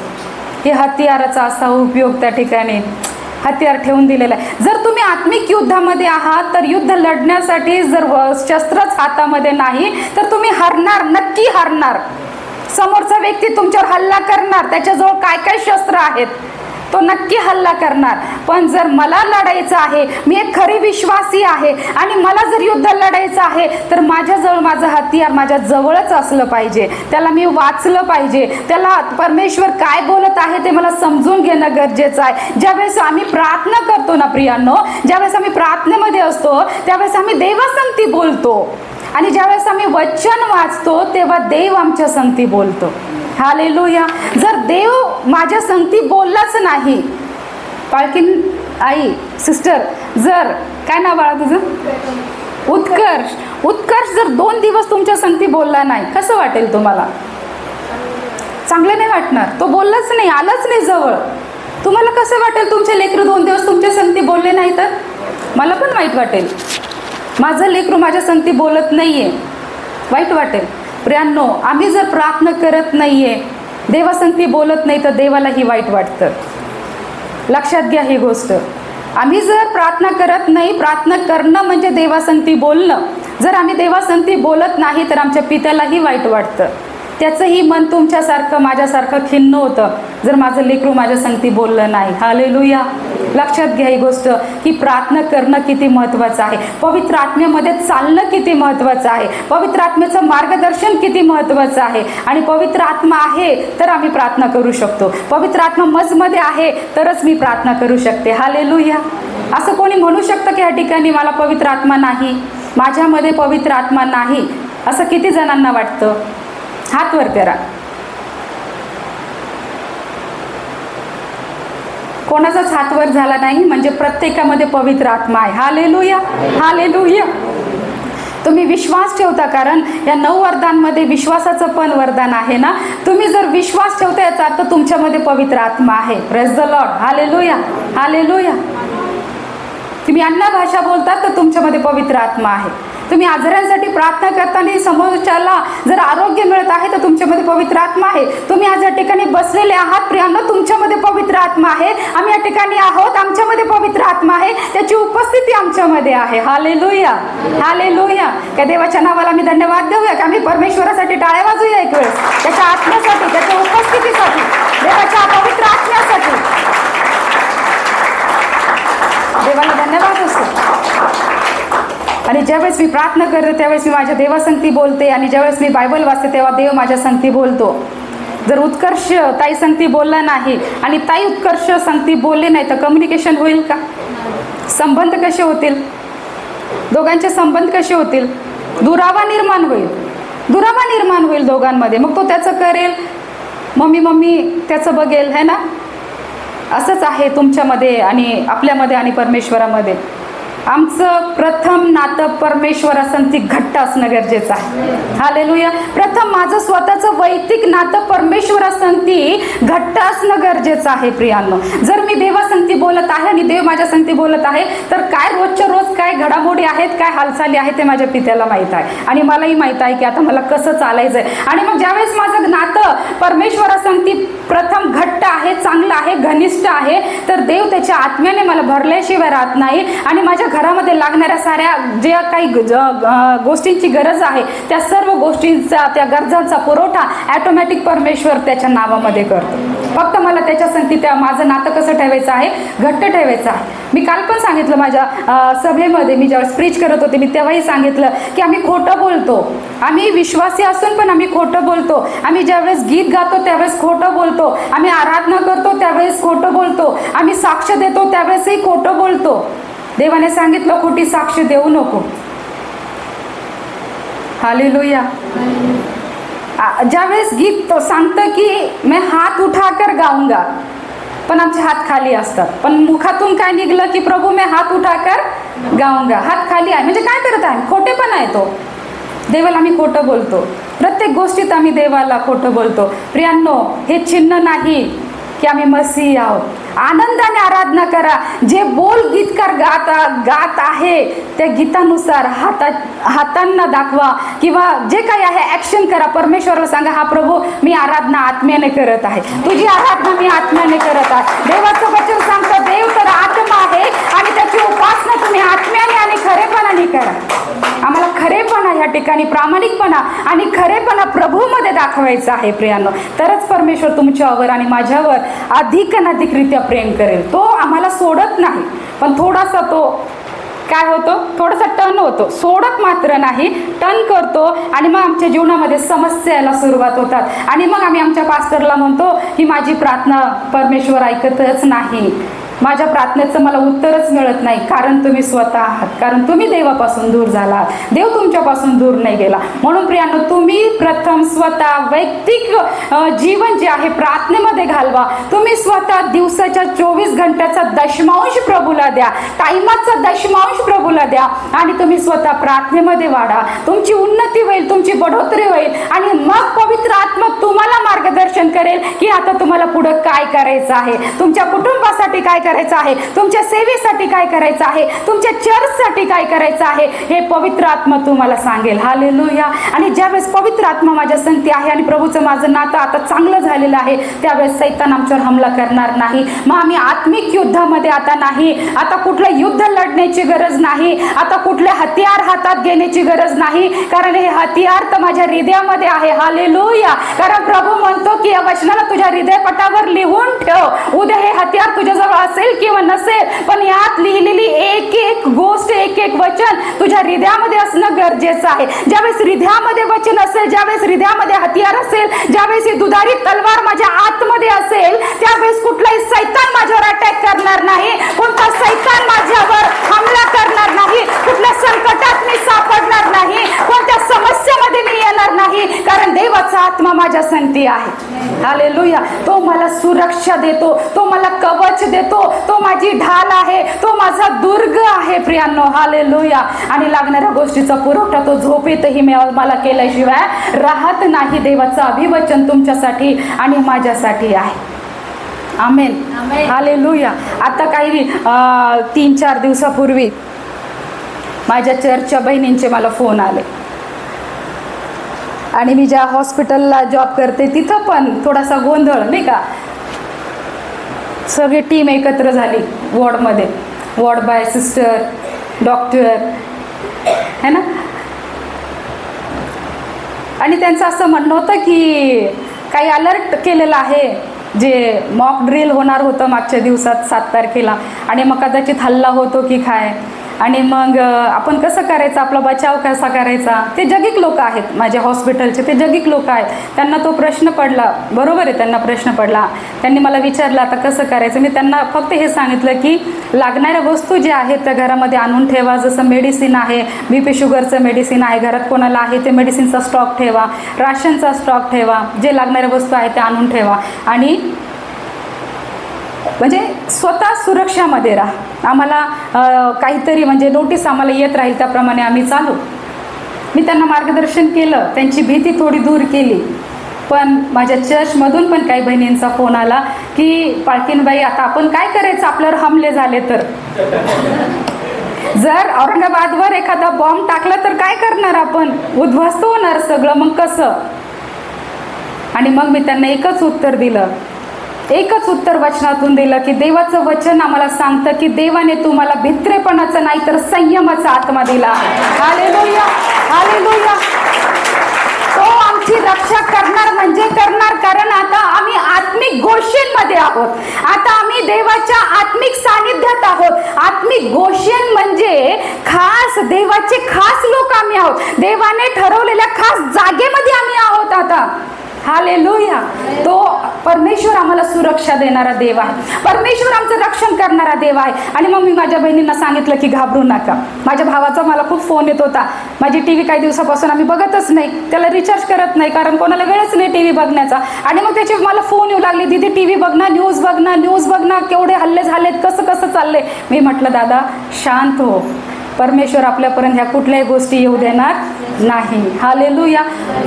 हे हत्याराचा असा उपयोग त्या ठिकाणी हत्यार ठेवून दिलेला आहे. जर तुम्ही आत्मिक युद्धामध्ये आहात तर युद्ध लढण्यासाठी जर शस्त्रच हातामध्ये नाही तर तुम्ही हरणार, नक्की हरणार. समोरचा व्यक्ती तुमच्यावर हल्ला करणार, त्याच्याजवळ काय काय शस्त्र आहेत तो नक्की हल्ला करणार. पण जर मला लढायचं आहे, मी एक खरी विश्वासी आहे आणि मला जर युद्ध लढायचं आहे तर माझ्याजवळ माझं हत्यार माझ्या जवळच असलं पाहिजे. त्याला मी वाचलं पाहिजे, त्याला परमेश्वर काय बोलत आहे ते मला समजून घेणं गरजेचं आहे. ज्यावेळेस आम्ही प्रार्थना करतो ना प्रियांनो, ज्यावेळेस आम्ही प्रार्थनेमध्ये असतो त्यावेळेस आम्ही देवासंगती बोलतो, आणि ज्यावेळेस आम्ही वचन वाचतो तेव्हा देव आमच्या संगती बोलतो. हालेलुया. जर देव माझ्या संगती बोललाच नाही, पालखी आई सिस्टर, जर काय नाव बाळा तुझं, उत्कर्ष जर 2 दिवस तुमच्या संगती बोलला नाही, कसं वाटेल तुम्हाला? चांगलं नाही वाटणार. तो बोललाच नाही, आलाच नाही जवळ, तुम्हाला कसं वाटेल? तुमचे लेकरू 2 दिवस तुमच्या संगती बोलले नाही तर मला पण वाईट वाटेल. माझं लेकरू माझ्या संगती बोलत नाहीये, वाईट वाटेल. प्रियांनो, आम्ही जर प्रार्थना करत नाहीये, देवासंगती बोलत नाही तर देवालाही वाईट वाटतं. लक्षात घ्या ही गोष्ट. आम्ही जर प्रार्थना करत नाही, प्रार्थना करणं म्हणजे देवासंगती बोलणं. जर आम्ही देवासंगती बोलत नाही तर आमच्या पित्यालाही वाईट वाटतं. त्याचंही मन तुमच्यासारखं माझ्यासारखं खिन्न होतं जर माझं लेकरू माझ्या संगती बोललं नाही. हालेलुया. लक्षात घ्या ही गोष्ट की प्रार्थना करणं किती महत्त्वाचं आहे, पवित्र आत्म्यामध्ये चालणं किती महत्त्वाचं आहे, पवित्र आत्म्याचं मार्गदर्शन किती महत्त्वाचं आहे. आणि पवित्र आत्मा आहे तर आम्ही प्रार्थना करू शकतो, पवित्र आत्मा मजमध्ये आहे तरच मी प्रार्थना करू शकते. हालेलुया. असं कोणी म्हणू शकतं की या ठिकाणी मला पवित्र आत्मा नाही, माझ्यामध्ये पवित्र आत्मा नाही, असं किती जणांना वाटतं? हात वर करा. कोणाचाच हात वर झाला नाही म्हणजे प्रत्येकामध्ये पवित्र आत्मा आहे. हालेलुया. हालेलुया. तुम्ही विश्वास ठेवता, कारण या 9 वरदानमध्ये विश्वासाचं पण वरदान आहे ना. तुम्ही जर विश्वास ठेवता याचा अर्थ तुमच्यामध्ये पवित्र आत्मा आहे. Praise the Lord. Hallelujah. Hallelujah. तुम्ही अन्य भाषा बोलतात तर तुमच्यामध्ये पवित्र आत्मा आहे. तुम्ही आजारांसाठी प्रार्थना करताना समोरच्याला जर आरोग्य मिळत आहे तर तुमच्यामध्ये पवित्र आत्मा आहे. तुम्ही आज या ठिकाणी बसलेले आहात प्रियांनो, तुमच्यामध्ये पवित्र आत्मा आहे. आम्ही या ठिकाणी आहोत, आमच्यामध्ये पवित्र आत्मा आहे, त्याची उपस्थिती आमच्यामध्ये आहे. हालेलुया. हालेलुया. त्या देवाच्या नावाला मी धन्यवाद देऊया की आम्ही परमेश्वरासाठी टाळ्या वाजूया एक वेळेस, त्याच्या आत्म्यासाठी, त्याच्या उपस्थितीसाठी, देवाच्या पवित्र आत्म्यासाठी. देवाला धन्यवाद असतो. आणि ज्यावेळेस मी प्रार्थना करते त्यावेळेस मी माझ्या देवासंगती बोलते, आणि ज्यावेळेस मी बायबल वाचते तेव्हा देव माझ्या संगती बोलतो. जर उत्कर्ष ताई संगती बोलला नाही आणि ताई उत्कर्ष संगती बोलले नाही तर कम्युनिकेशन होईल का? संबंध कसे होतील? दोघांचे संबंध कसे होतील? दुरावा निर्माण होईल. दुरावा निर्माण होईल दोघांमध्ये. मग तो त्याचं करेल, मम्मी त्याचं बघेल, है ना. असंच आहे तुमच्यामध्ये आणि आपल्यामध्ये आणि परमेश्वरामध्ये. आमचं प्रथम नातं परमेश्वरासंगती घट्ट असणं गरजेचं आहे. हालेलुया. प्रथम माझं स्वतःचं वैयक्तिक नातं परमेश्वरासंगती घट्ट असणं गरजेचं आहे प्रियांनो. जर मी देवासंगती बोलत आहे आणि देव माझ्या संगती बोलत आहे तर काय रोजच्या रोज काय घडामोडी आहेत, काय हालचाली आहेत ते माझ्या पित्याला माहीत आहे आणि मलाही माहीत आहे की आता मला कसं चालायचं आहे. आणि मग ज्यावेळेस माझं नातं परमेश्वरासंगती प्रथम घट्ट आहे, चांगलं आहे, घनिष्ठ आहे, तर देव त्याच्या आत्म्याने मला भरल्याशिवाय राहत नाही. आणि माझ्या घरामध्ये लागणाऱ्या साऱ्या ज्या काही गोष्टींची गरज आहे त्या सर्व गोष्टींचा, त्या गरजांचा पुरवठा ऑटोमॅटिक परमेश्वर त्याच्या नावामध्ये करतो. फक्त मला त्याच्या संगती त्या माझं नातं कसं ठेवायचं आहे? घट्ट ठेवायचं आहे. मी काल पण सांगितलं माझ्या सभेमध्ये, मी ज्यावेळेस प्रीच करत होते मी तेव्हाही सांगितलं की आम्ही खोटं बोलतो. आम्ही विश्वासी असून पण आम्ही खोटं बोलतो. आम्ही ज्यावेळेस गीत गातो त्यावेळेस खोटं बोलतो. आम्ही आराधना करतो त्यावेळेस खोटं बोलतो. आम्ही साक्ष देतो त्यावेळेसही खोटं बोलतो. देवाने सांगितलं खोटी साक्ष देऊ नको. हालेलुया. ज्यावेळेस गीत सांगतं की मैं हात उठाकर गाऊंगा, पण आमचे हात खाली असतात. पण मुखातून काय निघलं की प्रभू मैं हात उठाकर गाऊंगा. हात खाली आहे म्हणजे काय करत आहे? खोटेपणा आहे तो. देवाला आम्ही खोटं बोलतो. प्रत्येक गोष्टीत आम्ही देवाला खोटं बोलतो. प्रियांनो, हे चिन्ह नाही की आम्ही मसीही आहोत. आनंदाने आराधना करा. जे बोल गीतकार गात आहे त्या गीतानुसार हातांना दाखवा किंवा जे काही आहे ॲक्शन करा. परमेश्वराला सांगा, हा प्रभू मी आराधना आत्म्याने करत आहे, तुझी आराधना मी आत्म्याने करत आहे. देवाचं वचन सांगतं देव तर आत्मा आहे आणि त्याची उपासना तुम्ही आत्म्याने आणि खरेपणाने करा. आम्हाला खरेपणा या ठिकाणी, प्रामाणिकपणा आणि खरेपणा प्रभूमध्ये दाखवायचा आहे प्रियांनो. तरच परमेश्वर तुमच्यावर आणि माझ्यावर अधिकरित्या प्रेम करेल. तो आम्हाला सोडत नाही, पण थोडासा तो काय होतो, थोडासा टर्न होतो, सोडत मात्र नाही, टर्न करतो. आणि मग आमच्या जीवनामध्ये समस्या यायला सुरुवात होतात आणि मग आम्ही आमच्या पास्टरला म्हणतो की माझी प्रार्थना परमेश्वर ऐकतच नाही, माझ्या प्रार्थनेचं मला उत्तरच मिळत नाही. कारण तुम्ही स्वतः आहात, कारण तुम्ही देवापासून दूर झाला, देव तुमच्यापासून दूर नाही गेला. म्हणून प्रियांनो, तुम्ही प्रथम स्वतः वैयक्तिक जीवन जे आहे प्रार्थनेमध्ये घालवा. तुम्ही स्वतः दिवसाच्या 24 घंट्याचा दशमांश प्रभूला द्या, टाइमाचा दशमांश प्रभूला द्या आणि तुम्ही स्वतः प्रार्थनेमध्ये वाढा. तुमची उन्नती होईल, तुमची बढोतरी होईल आणि मग पवित्र आत्मा तुम्हाला मार्गदर्शन करेल की आता तुम्हाला पुढे काय करायचं आहे, तुमच्या कुटुंबासाठी काय करायचं आहे, तुमच्या सेवेसाठी काय करायचं आहे, तुमच्या चर्चसाठी काय करायचं आहे, हे पवित्र आत्मा तुम्हाला सांगेल. हालेलुया. आणि ज्यावेळेस पवित्र आत्मा माझ्या संगती आहे आणि प्रभूचं माझं नातं आता चांगलं झालेलं आहे, त्यावेळेस सैतान आमच्यावर हमला करणार नाही. मग आम्ही आत्मिक युद्धामध्ये आता नाही, आता कुठलं युद्ध लढण्याची गरज नाही, आता कुठले हत्यार हातात घेण्याची गरज नाही, कारण हे हत्यार तर माझ्या हृदयामध्ये आहे. हालेलुया. कारण प्रभू म्हणतो की या वचनाला तुझ्या हृदयपटावर लिहून ठेव. उद्या हे हत्यार तुझ्याजवळ असेल किंवा नसेल, पण यात लिहिलेली एक एक गोष्ट, एक एक वचन तुझ्या हृदयामध्ये असणं गरजेचं आहे. ज्यावेळेस हृदयामध्ये वचन असेल, ज्यावेळेस हृदयामध्ये हत्यार असेल, ज्यावेळेस ही दुधारी तलवार माझ्या आतमध्ये असेल, त्यावेळेस कुठलाही सैतान माझ्यावर अटॅक करणार नाही, कोणता सैतान माझ्यावर हमला करणार नाही, कुठल्या संकटात मी सापडणार नाही, कोणत्या समस्येमध्ये मी येणार नाही, कारण देवाचा आत्मा माझ्या संगती आहे. हालेलुया. तो मला सुरक्षा देतो, तो मला कवच देतो, तो माझी ढाल आहे, तो माझा दुर्ग आहे प्रियांनो. हालेलुया. आणि लागणाऱ्या गोष्टीचा पुरवठा तो झोपेतही मला केल्याशिवाय राहत नाही. देवाचं अभिवचन तुमच्यासाठी आणि माझ्यासाठी आहे. आमेन. हालेलुया. आता काही 3-4 दिवसापूर्वी माझ्या चर्चच्या बहिणींचे मला फोन आले आणि मी ज्या हॉस्पिटलला जॉब करते तिथं पण थोडासा गोंधळ नाही का, सगळी टीम एकत्र झाली वॉर्डमध्ये, वॉर्ड बाय, सिस्टर, डॉक्टर है ना. आणि त्यांचं असं म्हणणं होतं की काही अलर्ट केलेलं आहे, जे मॉक ड्रिल होणार होतं मागच्या दिवसात 7 तारखेला, आणि मग कदाचित हल्ला होतो की काय, आणि मग आपण कसं करायचं, आपला बचाव कसा करायचा. ते जगिक लोक आहेत माझ्या हॉस्पिटलचे, ते जगिक लोक आहेत, त्यांना तो प्रश्न पडला. बरोबर आहे, त्यांना प्रश्न पडला. त्यांनी मला विचारलं आता कसं करायचं. मी त्यांना फक्त हे सांगितलं की लागणाऱ्या वस्तू ज्या आहेत त्या घरामध्ये आणून ठेवा. जसं मेडिसिन आहे, BP शुगरचं मेडिसिन आहे, घरात कोणाला आहे ते मेडिसिनचा स्टॉक ठेवा, राशनचा स्टॉक ठेवा, जे लागणाऱ्या वस्तू आहेत त्या आणून ठेवा आणि म्हणजे स्वतः सुरक्षामध्ये राहा. आम्हाला काहीतरी म्हणजे नोटीस आम्हाला येत राहील त्याप्रमाणे आम्ही चालू. मी त्यांना मार्गदर्शन केलं, त्यांची भीती थोडी दूर केली. पण माझ्या चर्चमधून पण काही बहिणींचा फोन आला की पालकीनबाई आता आपण काय करायचं, आपल्यावर हमले झाले तर, जर औरंगाबादवर एखादा बॉम्ब टाकला तर काय करणार आपण, उद्ध्वस्त होणार सगळं, मग कसं. आणि मग मी त्यांना एकच उत्तर दिलं, एकच उत्तर वचनातून दिलं की देवाचं वचन आम्हाला सांगतं की देवाने तुम्हाला भित्रेपणाचा नाही तर संयमाचा आत्मा दिला. हालेलुया. हालेलुया. तो आमची रक्षा करणार म्हणजे करणार, कारण आता आम्ही आत्मिक गोष्टींमध्ये आहोत, आता आम्ही देवाच्या आत्मिक सानिध्यात आहोत. आत्मिक गोष्टी म्हणजे खास देवाचे खास लोक आम्ही आहोत, देवाने ठरवलेल्या खास जागेमध्ये आम्ही आहोत आता. हालेलुया. तो परमेश्वर आम्हाला सुरक्षा देणारा देव आहे, परमेश्वर आमचं रक्षण करणारा देव आहे. आणि मग मी माझ्या बहिणींना सांगितलं की घाबरू नका. माझ्या भावाचा मला खूप फोन येत होता, माझी TV काही दिवसापासून आम्ही बघतच नाही, त्याला रिचार्ज करत नाही कारण कोणाला वेळच नाही TV बघण्याचा. आणि मग त्याचे मला फोन येऊ लागले, दीदी TV बघ ना, न्यूज बघ ना, न्यूज बघ ना, केवढे हल्ले झालेत, कसं कसं चाललंय. मी म्हटलं दादा शांत हो, परमेश्वर आपल्यापर्यंत ह्या कुठल्याही गोष्टी येऊ देणार नाही. Hallelujah,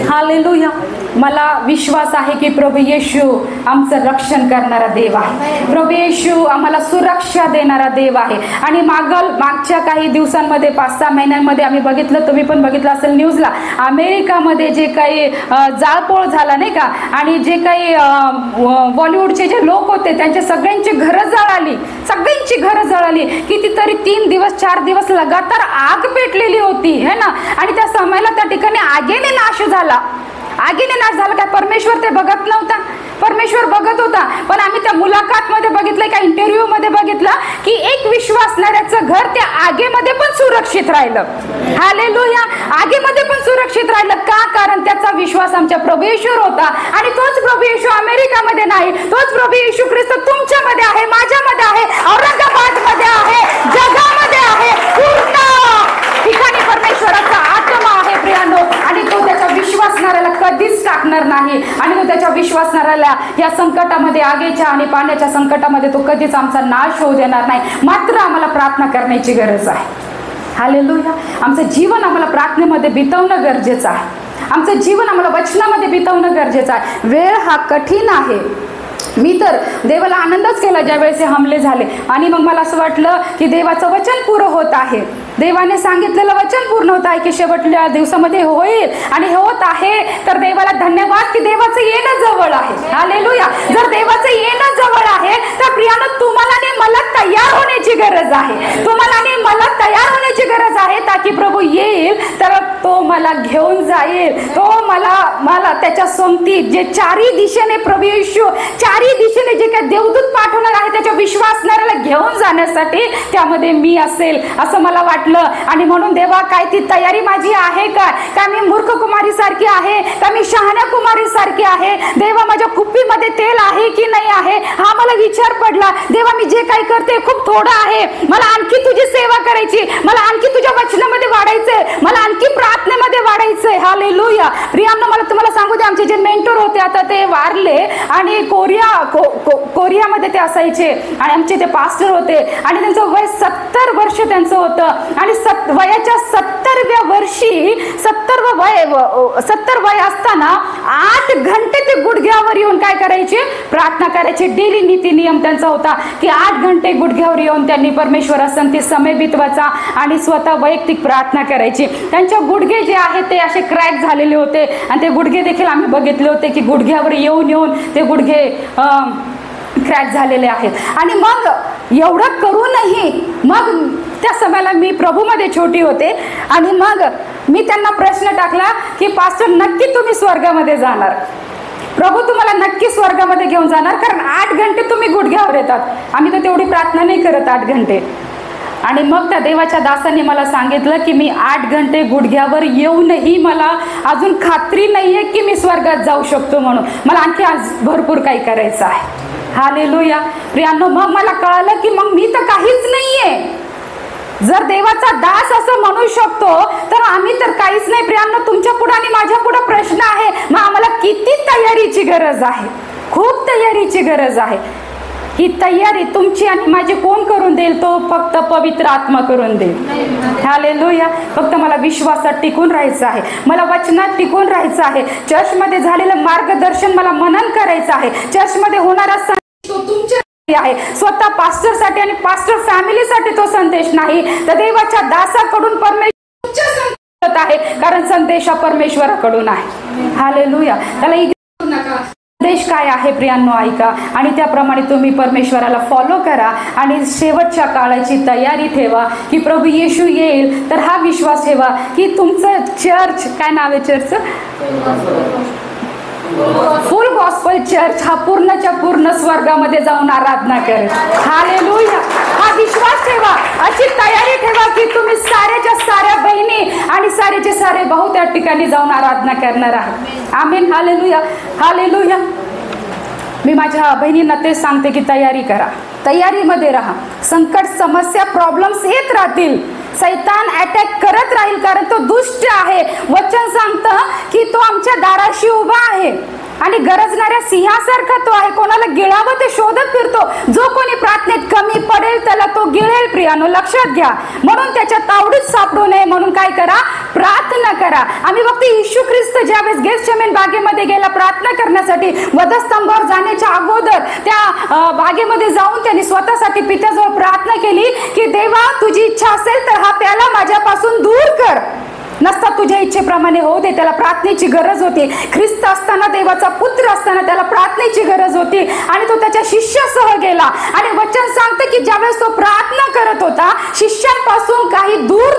hallelujah. मला विश्वास आहे की प्रभू येशू आमचं रक्षण करणारा देव आहे. प्रभू येशू आम्हाला सुरक्षा देणारा देव आहे. आणि मागच्या काही दिवसांमध्ये 5-6 महिन्यांमध्ये आम्ही बघितलं, तुम्ही पण बघितलं असेल न्यूजला, अमेरिकामध्ये जे काही जाळपोळ झाला नाही का, आणि जे काही बॉलिवूडचे जे लोक होते त्यांचे सगळ्यांची घरं जळाली, सगळ्यांची घरं जळाली. कितीतरी 3 दिवस 4 दिवस लगातार आग पेटलेली होती है ना. आणि त्या समयाला त्या ठिकाणी आगीने नाश झाला. आगीने नाश झाला. काय परमेश्वर ते बघत नव्हता? परमेश्वर बघत होता. पण आम्ही त्या मुलाखतमध्ये बघितलं, एका इंटरव्ह्यू मध्ये बघितलं की एक विश्वासणाऱ्याचं घर त्या आगीमध्ये पण सुरक्षित राहिलं. हालेलुया. आगीमध्ये पण सुरक्षित राहिलं. का? कारण त्याचा विश्वास आमच्या प्रभू येशूवर होता. आणि तोच प्रभू येशू अमेरिकामध्ये नाही, तोच प्रभू येशू ख्रिस्त तुमच्यामध्ये आहे, माझ्यामध्ये आहे, औरंगाबादमध्ये आहे, जगामध्ये आहे. पूर्ण ठिकाणी परमेश्वराचा आत्मा आहे प्रियानो. आणि तो त्याच्या विश्वासणाऱ्याला कधीच टाकणार नाही. आणि तो त्याच्या विश्वासणाऱ्याला या संकटामध्ये, आगीच्या आणि पाण्याच्या संकटामध्ये तो कधीच आमचा नाश होऊ देणार नाही. मात्र आम्हाला प्रार्थना करण्याची गरज आहे. हालेलुया. आमचं जीवन आम्हाला प्रार्थनेमध्ये बितवणं गरजेचं आहे. आमचं जीवन आम्हाला वचनामध्ये बितवणं गरजेचं आहे. वेळ हा कठीण आहे. मी तर देवाला आनंदच केला ज्यावेळेस हे हमले झाले. आणि मग मला असं वाटलं की देवाचं वचन पूर्ण होत आहे, देवाने सांगितलेलं वचन पूर्ण होत आहे की शेवटल्या दिवसामध्ये होईल. आणि हे होत आहे तर देवाला धन्यवाद की देवाचं येणं जवळ आहे. हालेलुया. जर देवाचं येणं जवळ आहे तर प्रियानो तुम्हाला आणि मला तयार होण्याची गरज आहे. तुम्हाला आणि मला तयार होण्याची गरज आहे, ताकी प्रभू येईल तर तो मला घेऊन जाईल. तो मला त्याच्या सोबती जे चारी दिशेने प्रभू येशू चारी दिशेने जे काही देवदूत पाठवणार आहे त्याच्या विश्वासणाऱ्याला घेऊन जाण्यासाठी त्यामध्ये मी असेल असं मला वाटलं. आणि म्हणून देवा, काय ती तयारी माझी आहे का मी मूर्ख कुमारी सारखी आहे, का मी शहाण्या कुमारी सारखी आहे? देवा, माझ्या कुप्पीमध्ये तेल आहे की नाही आहे हा मला विचार पडला. देवा, मी जे काही करते खूप थोडं आहे. मला आणखी तुझी सेवा करायची, मला आणखी तुझ्या वचनामध्ये वाढायचंय, मला आणखी प्रार्थनेमध्ये वाढायचंय. हालेलुया. प्रियांनो, मला तुम्हाला सांगू दे, आमचे जे मेंटोर होते आता ते वारले आणि कोरियामध्ये ते असायचे. आणि आमचे ते पास्टर होते आणि त्यांचं वय 70 वर्ष त्यांचं होतं. आणि वयाच्या 70व्या वर्षी 70 वय असताना 8 घंटे ते गुडघ्यावर येऊन काय करायचे? प्रार्थना करायचे. डेली नीती नियम त्यांचा होता की 8 घंटे गुडघ्यावर येऊन त्यांनी परमेश्वरासंगती समय बितवायचा आणि स्वतः वैयक्तिक प्रार्थना करायची. त्यांच्या गुडघे जे आहेत ते असे क्रॅक झालेले होते आणि ते गुडघे देखील आम्ही बघितले होते की गुडघ्यावर येऊन ते गुडघे क्रॅक झालेले आहेत. आणि मग एवढं करूनही मग त्या समयाला मी प्रभूमध्ये छोटी होते. आणि मग मी त्यांना प्रश्न टाकला की पास्टर, नक्की तुम्ही स्वर्गामध्ये जाणार? प्रभू तुम्हाला नक्की स्वर्गामध्ये घेऊन जाणार, कारण 8 घंटे तुम्ही गुडघ्यावर येतात. आम्ही तर तेवढी प्रार्थना नाही करत 8 घंटे. आणि मग त्या देवाच्या दासांनी मला सांगितलं की मी 8 घंटे गुडघ्यावर येऊनही मला अजून खात्री नाहीये की मी स्वर्गात जाऊ शकतो, म्हणून मला आणखी आज भरपूर काही करायचं आहे. हालेलुया. प्रियांनो, मग मला कळालं की मग मी तर काहीच नाहीये. जर देवाचा दास असं म्हणू शकतो तर आम्ही तर काहीच नाही. प्रियांनो, तुमच्या पुढे आणि माझ्या पुढे प्रश्न आहे. मग आम्हाला किती तयारीची गरज आहे? खूप तयारीची गरज आहे. ही तयारी तुमची आणि माझी कोण करून देईल? तो फक्त पवित्र आत्मा करून देईल. हालेलुया. फक्त मला विश्वासात टिकून राहायचं आहे, मला वचनात टिकून राहायचं आहे. चर्चमध्ये झालेलं मार्गदर्शन मला मनन करायचं आहे. चर्चमध्ये होणारा तो तुमच्या आहे, स्वतः पास्टरसाठी आणि पास्टर फॅमिलीसाठी तो संदेश नाही, तर देवाच्या दासाकडून परमेश्वर संदेश आहे, कारण संदेश हा परमेश्वराकडून आहे. हालेलुया. त्याला संदेश काय आहे प्रियांनो ऐका, आणि त्याप्रमाणे तुम्ही परमेश्वराला फॉलो करा आणि शेवटच्या काळाची तयारी ठेवा की प्रभू येशू येईल. तर हा विश्वास ठेवा की तुमचं चर्च, काय नाव आहे चर्चचं? फुल गॉस्पल चर्च हा पूर्णच्या पूर्ण स्वर्गामध्ये जाऊन आराधना करेल. हालेलुया. हा विश्वास ठेवा, अशी तयारी ठेवा की तुम्ही साऱ्याच्या साऱ्या बहिणी आणि सारेचे सारे भाऊ त्या ठिकाणी जाऊन आराधना करणार आहात. आमेन. हालेलुया. हालेलुया. मी माझ्या बहिणींना तेच सांगते की तयारी करा, तयारीमध्ये राहा. संकट, समस्या, प्रॉब्लेम्स येत राहतील, सैतान अटॅक करत राहील, कारण तो दुष्ट आहे. वचन सांगतं की तो आमच्या दाराशी उभा आहे. आणि गरजणाऱ्या सिंहासारखा तो आहे. कोणाला गिळावं ते शोधत फिरतो. जो कोणी प्रार्थनेत कमी पडेल त्याला तो गिळेल. प्रियानो, लक्षात घ्या. म्हणून त्याच्या तावडीत सापडू नये म्हणून काय करा? प्रार्थना करा. आम्ही बघतो येशू ख्रिस्त ज्यावेळेस गेतसेमने बागेमध्ये गेला प्रार्थना करण्यासाठी, वधस्तंभावर जाण्याच्या अगोदर त्या बागेमध्ये जाऊन त्यांनी स्वतःसाठी पित्याजवळ प्रार्थना केली की देवा, तुझी इच्छा असेल तर हा प्याला माझ्यापासून दूर कर, नसता तुझ्या इच्छेप्रमाणे होऊ दे. त्याला प्रार्थनेची गरज होती. ख्रिस्त असताना, देवाचा पुत्र असताना त्याला प्रार्थनेची गरज होती आणि तो त्याच्या शिष्यासह गेला. आणि वचन सांगते की ज्यावेळेस तो प्रार्थना करत होता, शिष्यांपासून काही दूर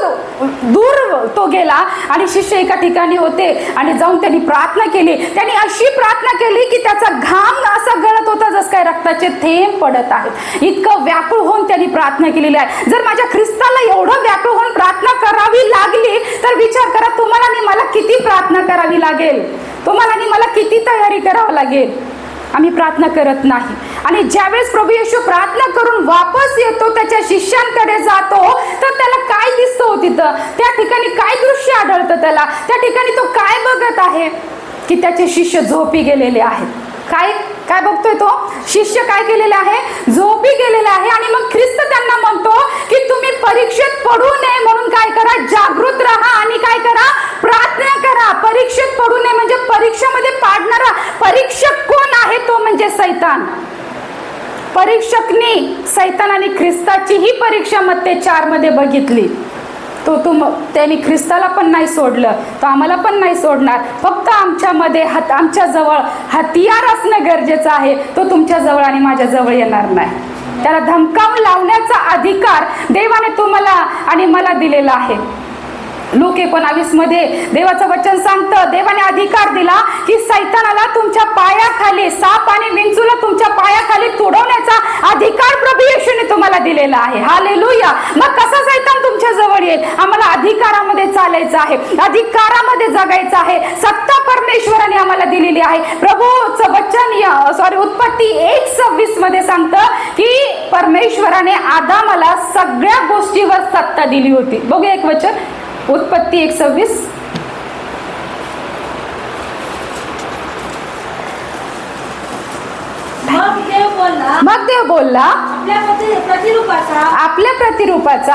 तो गेला आणि शिष्य एका ठिकाणी होते आणि जाऊन त्यांनी प्रार्थना केली. त्यांनी अशी प्रार्थना केली की त्याचा घाम असा गळत होता जसं काय रक्ताचे थेंब पडत आहेत. इतकं व्याकुळ होऊन त्यांनी प्रार्थना केलेली आहे. जर माझ्या ख्रिस्ताला एवढं व्याकुळ होऊन प्रार्थना करावी लागली तर विचार करा, तुम्हाला आणि मला किती प्रार्थना करावी लागेल, तुम्हाला आणि मला किती तयारी करावी लागेल. आम्ही प्रार्थना करत नाही. आणि ज्यावेळेस प्रभू येशू प्रार्थना करून वापस येतो, त्याच्या शिष्यांकडे जातो, तर त्याला काय दिसतो तिथं? त्या ठिकाणी काय दृश्य आढळतं त्याला? त्या ठिकाणी तो काय बघत आहे? की त्याचे शिष्य झोपी गेलेले आहेत. काय काय बघतोय तो? शिष्य काय केलेले आहे? झोपी गेलेले आहे. आणि मग ख्रिस्त त्यांना म्हणतो की तुम्ही परीक्षेत पडू नये म्हणून काय करा? जागृत राहा आणि काय करा? प्रार्थना करा. परीक्षेत पडू नये म्हणजे परीक्षेमध्ये पाडणारा परीक्षक कोण आहे? तो म्हणजे सैतान. परीक्षकनी सैतान आणि ख्रिस्ताची ही परीक्षा मत्ते 4 मध्ये बघितली. त्यांनी ख्रिस्ताला पण नाही सोडलं, तो आम्हाला पण नाही सोडणार. फक्त आमच्यामध्ये आमच्या जवळ हतियार असणं गरजेचं आहे. तो तुमच्या जवळ आणि माझ्या जवळ येणार नाही. त्याला धमकावून लावण्याचा अधिकार देवाने तुम्हाला आणि मला दिलेला आहे. लूक 19 मध्ये देवाचं वचन सांगतं, देवाने अधिकार दिला की सैतानाला तुमच्या पायाखाली, साप आणि विंचूला तुमच्या पायाखाली तुडवण्याचा अधिकार प्रभू येशूने तुम्हाला दिलेला आहे. हालेलुया. मग कसा सैतान तुमच्या जवळ येईल? आम्हाला अधिकारामध्ये चालायचं आहे, अधिकारामध्ये जगायचं आहे. सत्ता परमेश्वराने आम्हाला दिलेली आहे. प्रभूचं वचन उत्पत्ती 1:26 मध्ये सांगतं की परमेश्वराने आदामाला सगळ्या गोष्टीवर सत्ता दिली होती. बघूया एक वचन, उत्पत्ती 1:26. मग देव बोलला आपल्या प्रतिरूपाचा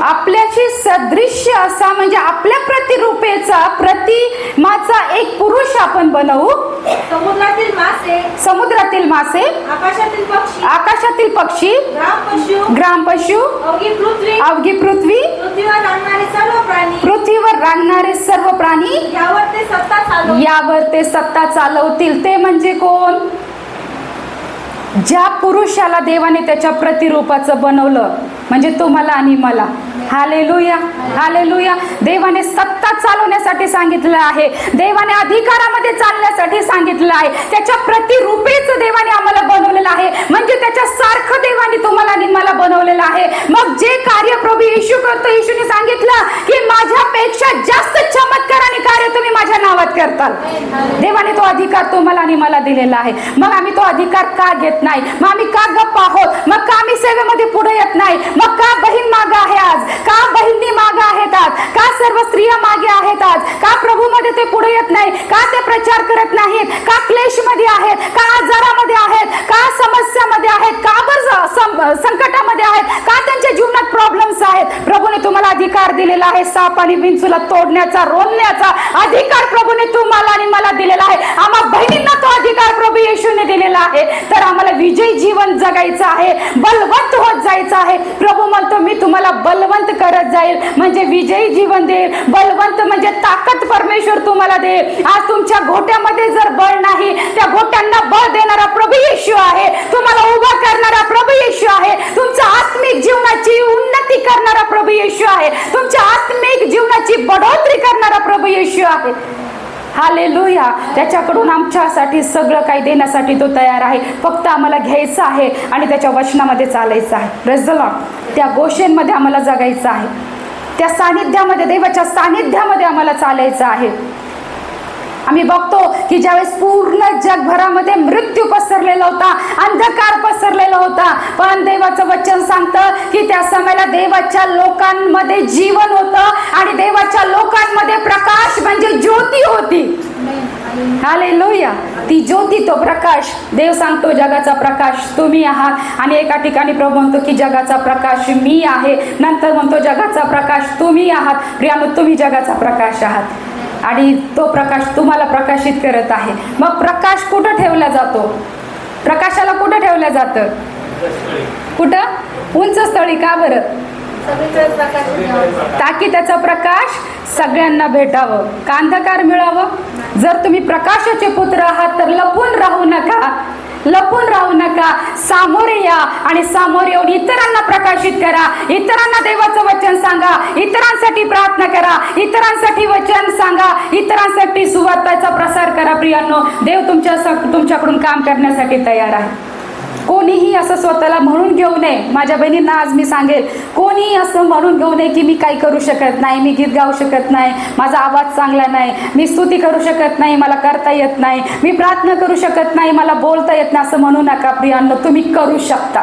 आपल्याशी सदृश्य असा म्हणजे आपल्या प्रतिरूपेचा प्रतिमाचा एक पुरुष आपण बनवू. समुद्रातील मासे, आकाशातील पक्षी, ग्राम पशु, अवघी पृथ्वी, पृथ्वीवर रांगणारे सर्व प्राणी यावर ते सत्ता चालवतील. ते म्हणजे कोण? ज्या पुरुषाला देवाने त्याच्या प्रतिरूपाचं बनवलं म्हणजे तुम्हाला आणि मला. Hallelujah, hallelujah. देवाने सत्ता चालवण्यासाठी सांगितलं आहे, देवाने अधिकारामध्ये चालण्यासाठी सांगितलं आहे. त्याच्या प्रतिरूपेचं देवाने आम्हाला बनवलेलं आहे म्हणजे त्याच्या सारखं देवाने तुम्हाला आणि मला बनवलेलं आहे. मग जे कार्य प्रभू येशू करतो, येशूने सांगितलं की माझ्यापेक्षा जास्त चमत्कार आणि कार्य तुम्ही माझ्या नावात करताल. देवाने तो अधिकार तुम्हाला आणि मला दिलेला आहे. मग आम्ही तो अधिकार का घेत नाही? मग आम्ही का गप्प आहोत? मग का आम्ही सेवेमध्ये पुढे येत नाही? मग का बहीण मागे आहे आज? का बहिणी मागे आहेत आज? का सर्व स्त्रिया मागे आहेत आज? का प्रभू मध्ये ते पुढे येत नाही? का ते प्रचार करत नाहीत? का क्लेश मध्ये आहेत? का आजारामध्ये आहेत? का समस्यामध्ये आहेत? का संकटामध्ये आहेत? का त्यांच्या जीवनात प्रॉब्लेम्स आहेत? प्रभूने तुम्हाला अधिकार दिलेला आहे. साप आणि विंचूला तोडण्याचा, रोलण्याचा अधिकार प्रभूने तुम्हाला आणि मला दिलेला आहे. आम्हा बहिणींना तो अधिकार प्रभू येशूने दिलेला आहे. तर आम्हाला विजयी जीवन जगायचं आहे, बलवंत होत जायचं आहे. प्रभू म्हणतो मी तुम्हाला बलवंत करत जाईल म्हणजे विजयी जीवन देईल. बलवंत म्हणजे ताकद परमेश्वर तुम्हाला देईल. आज तुमच्या घोट्यामध्ये जर बळ नाही, त्या घोट्यांना बळ देणारा प्रभू येशू आहे. तुम्हाला उभा करणारा प्रभू येशू आहे. तुमच्या आत्मिक जीवनाची उन्नती करणारा प्रभू येशू आहे. तुमच्या आत्मिक जीवनाची बढोतरी करणारा प्रभू येशू आहे. हालेलुया. त्याच्याकडून आमच्यासाठी सगळं काही देण्यासाठी तो तयार आहे. फक्त आम्हाला घ्यायचं आहे आणि त्याच्या वचनामध्ये चालायचं आहे. Praise the Lord. त्या गोष्टींमध्ये आम्हाला जगायचं आहे. त्या सानिध्यामध्ये, देवाच्या सानिध्यामध्ये आम्हाला चालायचं आहे. आम्ही बघतो की ज्यावेळेस पूर्ण जगभरामध्ये मृत्यू पसरलेला होता, अंधकार पसरलेला होता, पण देवाचं वचन सांगतं की त्या समयाला देवाच्या लोकांमध्ये जीवन होतं आणि देवाच्या लोकांमध्ये प्रकाश म्हणजे ज्योती होती. हालेलुया. ती ज्योती, तो प्रकाश. देव सांगतो जगाचा प्रकाश तुम्ही आहात. आणि एका ठिकाणी प्रभू म्हणतो की जगाचा प्रकाश मी आहे. नंतर म्हणतो जगाचा प्रकाश तुम्ही आहात. प्रियानो, तुम्ही जगाचा प्रकाश आहात आणि तो प्रकाश तुम्हाला प्रकाशित करत आहे. मग प्रकाश कुठं ठेवला जातो? प्रकाशाला कुठं ठेवलं जातं? कुठं? उंच स्थळी. का बरं? ताकी त्याचा प्रकाश सगळ्यांना भेटावं, का अंधकार मिळावं. जर तुम्ही प्रकाशाचे पुत्र आहात तर लपून राहू नका, लपून राहू नका. सामोरे या आणि सामोरे येऊन इतरांना प्रकाशित करा. इतरांना देवाचं वचन सांगा. इतरांसाठी प्रार्थना करा. इतरांसाठी वचन सांगा. इतरांसाठी सुवार्ताचा प्रसार करा. प्रियांनो, देव तुमच्याकडून काम करण्यासाठी तयार आहे. कोणीही असं स्वतःला म्हणून घेऊ नये. माझ्या बहिणींना आज मी सांगेल, कोणीही असं म्हणून घेऊ नये की मी काही करू शकत नाही, मी गीत गाऊ शकत नाही, माझा आवाज चांगला नाही, मी स्तुती करू शकत नाही, मला करता येत नाही, मी प्रार्थना करू शकत नाही, मला बोलता येत नाही, असं म्हणू नका. प्रियांनो, तुम्ही करू शकता.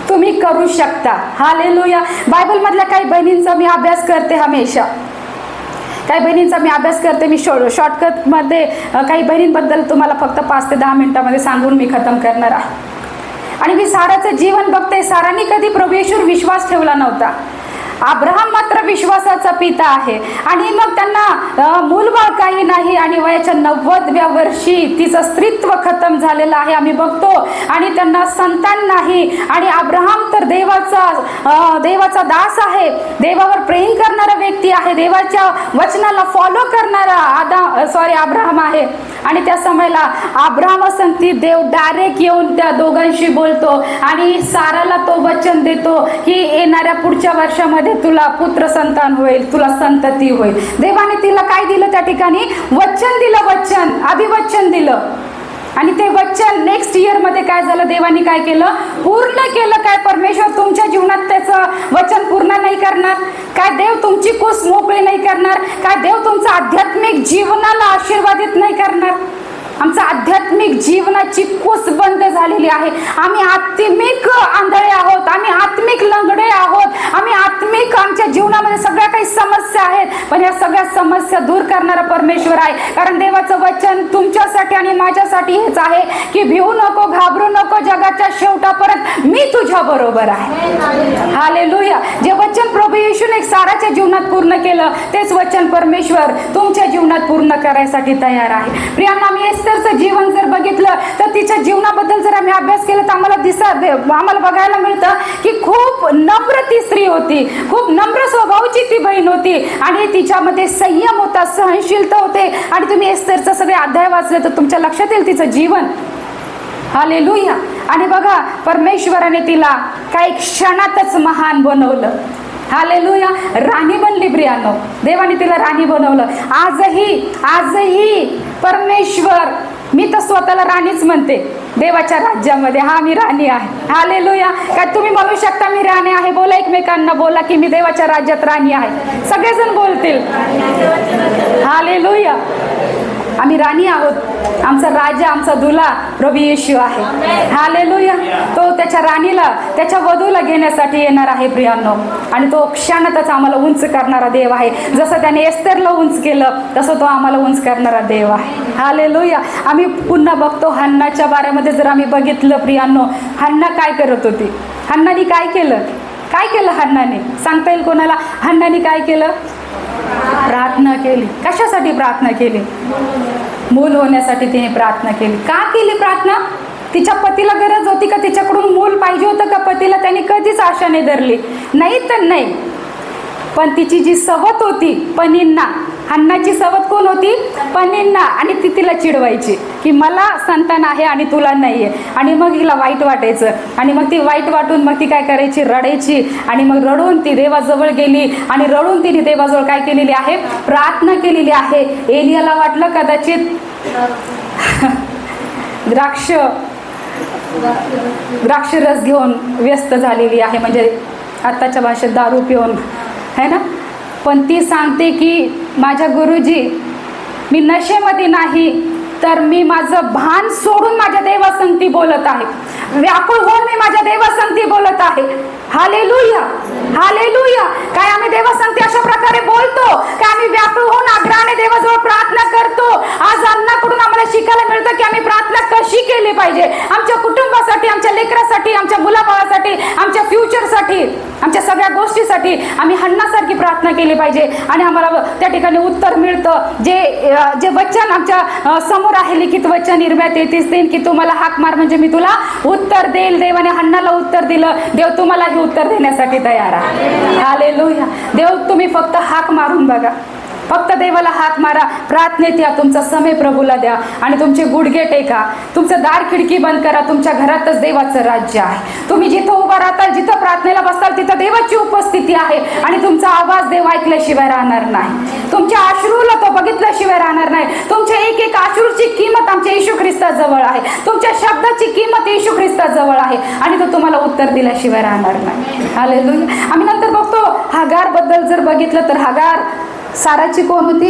तुम्ही करू शकता. हालेलुया. बायबलमधल्या काही बहिणींचा मी अभ्यास करते हमेशा. काही बहिणींचा मी अभ्यास करते. मी शॉर्टकटमध्ये काही बहिणींबद्दल तुम्हाला फक्त 5 ते 10 मिनिटामध्ये सांगून मी खतम करणार आहे. आणि मी साराचं जीवन बघते. सारांनी कधी प्रभू येशूवर विश्वास ठेवला नव्हता. अब्राहम मात्र विश्वासाचा पिता आहे. आणि मग त्यांना मूलबाळ काही नाही आणि वयाच्या 90व्या वर्षी तिचं स्त्रीत्व खतम झालेलं आहे आम्ही बघतो. आणि त्यांना संतान नाही. आणि अब्राहम तर देवाचा दास आहे, देवावर प्रेम करणारा व्यक्ती आहे, देवाच्या वचनाला फॉलो करणारा अब्राहम आहे. आणि त्या समयाला अब्राहम सांगती देव डायरेक्ट येऊन त्या दोघांशी बोलतो आणि साराला तो वचन देतो की येणाऱ्या पुढच्या वर्षामध्ये तुला पुत्र संतान होईल, तुला संतती होईल. देवाने तिला काय दिलं? त्या ठिकाणी वचन दिलं, वचन, अभिवचन दिलं. आणि ते वचन नेक्स्ट इयर मध्ये काय झालं? देवाने काय केलं? पूर्ण केलं. काय परमेश्वर तुमच्या जीवनात त्याचं वचन पूर्ण नाही करणार? काय देव तुमची कुस मोकळी नाही करणार? काय देव तुमचं आध्यात्मिक जीवनाला आशीर्वादित नाही करणार? आमचा आध्यात्मिक जीवनाची कुस बंद झालेली आहे. आम्ही आत्मिक आंधळे आहोत, आम्ही आत्मिक लंगडे आहोत, आम्ही आत्मिक, आमच्या जीवनामध्ये सगळ्या काही समस्या आहेत. पण या सगळ्या समस्या दूर करणारा परमेश्वर आहे. कारण देवाचं वचन तुमच्यासाठी आणि माझ्यासाठी हेच आहे की भिवू नको, घाबरू नको, जगाच्या शेवटापर्यंत मी तुझ्या बरोबर आहे. हालेलुया. जे वचन प्रभू येशूने साराच्या जीवनात पूर्ण केलं तेच वचन परमेश्वर तुमच्या जीवनात पूर्ण करायसाठी तयार आहे. प्रियांना, आम्ही एस्थरचं जीवन जर बघितलं तर तिच्या जीवनाबद्दल जर आम्ही अभ्यास केला तर आम्हाला बघायला मिळतं की खूप नम्र ती स्त्री होती, खूप नम्र स्वभावाची ती बहीण होती आणि तिच्यामध्ये संयम होता, सहनशीलता होते. आणि तुम्ही एस्थरचं सगळे अध्याय वाचले तर तुमच्या लक्षात येईल तिचं जीवन. हालेलुया. आणि बघा, परमेश्वराने तिला काही क्षणातच महान बनवलं. हालेलुया. राणी बनली. प्रियांनो, देवाने तिला राणी बनवलं. आजही परमेश्वर, मी तर स्वतःला राणीच म्हणते देवाच्या राज्यामध्ये. हा, मी राणी आहे. हालेलुया. काय तुम्ही म्हणू शकता मी राणी आहे? बोला, एकमेकांना बोला की मी देवाच्या राज्यात राणी आहे. सगळेजण बोलतील. हालेलुया. आम्ही राणी आहोत. आमचा राजा, आमचा दुला प्रभू येशू आहे. हालेलुया. तो त्याच्या राणीला, त्याच्या वधूला घेण्यासाठी येणार आहे प्रियांनो. आणि तो क्षणातच आम्हाला उंच करणारा देव आहे. जसं त्याने एस्थरला उंच केलं तसं तो आम्हाला उंच करणारा देव आहे. हालेलुया. आम्ही पुन्हा बघतो हन्नाच्या बाऱ्यामध्ये जर आम्ही बघितलं प्रियांनो, हन्ना काय करत होती? हन्नाने काय केलं? काय केलं हन्नाने? सांगता येईल कोणाला? हन्नाने काय केलं? प्रार्थना केली. कशासाठी प्रार्थना केली? मूल होण्यासाठी तिने प्रार्थना केली. का केली प्रार्थना? तिच्या पतीला गरज होती का? तिच्याकडून मूल पाहिजे होतं का पतीला? त्याने कधीच आशा नाही धरली. नाही तर नाही. पण तिची जी सवत होती पनींना, हन्नाची सवत कोण होती? पनींना. आणि ती तिला चिडवायची की मला संतान आहे आणि तुला नाही आहे. आणि मग हिला वाईट वाटायचं. आणि मग ती वाईट वाटून मग ती काय करायची? रडायची. आणि मग रडून ती देवाजवळ गेली आणि रडून तिने देवाजवळ काय केलेली आहे? प्रार्थना केलेली आहे. एलियाला वाटलं कदाचित द्राक्ष रस घेऊन व्यस्त झालेली आहे, म्हणजे आत्ताच्या भाषेत दारू पिऊन, है ना. पण ती सांगते की माझ्या गुरुजी, मी नशेमध्ये नाही, तर मी माझं भान सोडून माझ्या देवासंगती बोलत आहे, व्याकुळ होऊन मी माझ्या देवासंगती बोलत आहे. Hallelujah, hallelujah. काय आम्ही देवासंगती अशा प्रकारे बोलतो, काय आम्ही व्याकुळ होऊन आग्रहाने देवाजवळ प्रार्थना करतो. आज अन्नाकडून आम्हाला शिकायला मिळतं की आम्ही प्रार्थना कशी केली पाहिजे, आमच्या कुटुंबासाठी, आमच्या लेकरासाठी, आमच्या मुलाबाळासाठी, आमच्या फ्युचरसाठी, आमच्या सगळ्या गोष्टीसाठी आम्ही हन्नासारखी प्रार्थना केली पाहिजे. आणि आम्हाला त्या ठिकाणी उत्तर मिळतं. जे वचन आमच्या समोर आहे, लिखित वचन इर्म्या 33:3 की तू मला हाक मार म्हणजे मी तुला उत्तर देईल. देवाने हन्नाला उत्तर दिलं. देव तुम्हालाही उत्तर देण्यासाठी तयार आहे. हालेलुया. देव तुम्ही फक्त हाक मारून बघा, फक्त देवाला हाक मारा, प्रार्थनेत या, तुमचा समय प्रभूला द्या आणि तुमचे गुडघे टेका, तुमचं दार खिडकी बंद करा. तुमच्या घरातच देवाचं राज्य आहे. तुम्ही जिथं उभा राहताल, जिथं प्रार्थनेला बसताल, तिथं देवाची उपस्थिती आहे आणि तुमचा आवाज देव ऐकल्याशिवाय राहणार नाही. तुमच्या अश्रूला तो बघितल्याशिवाय राहणार नाही. तुमच्या एक एक अश्रूची किंमत आमच्या येशू ख्रिस्ताजवळ आहे. तुमच्या शब्दाची किंमत येशू ख्रिस्ताजवळ आहे आणि तो तुम्हाला उत्तर दिल्याशिवाय राहणार नाही. हालेलुया. आम्ही नंतर बघतो हागार बद्दल जर बघितलं तर हागार साराची कोण होती?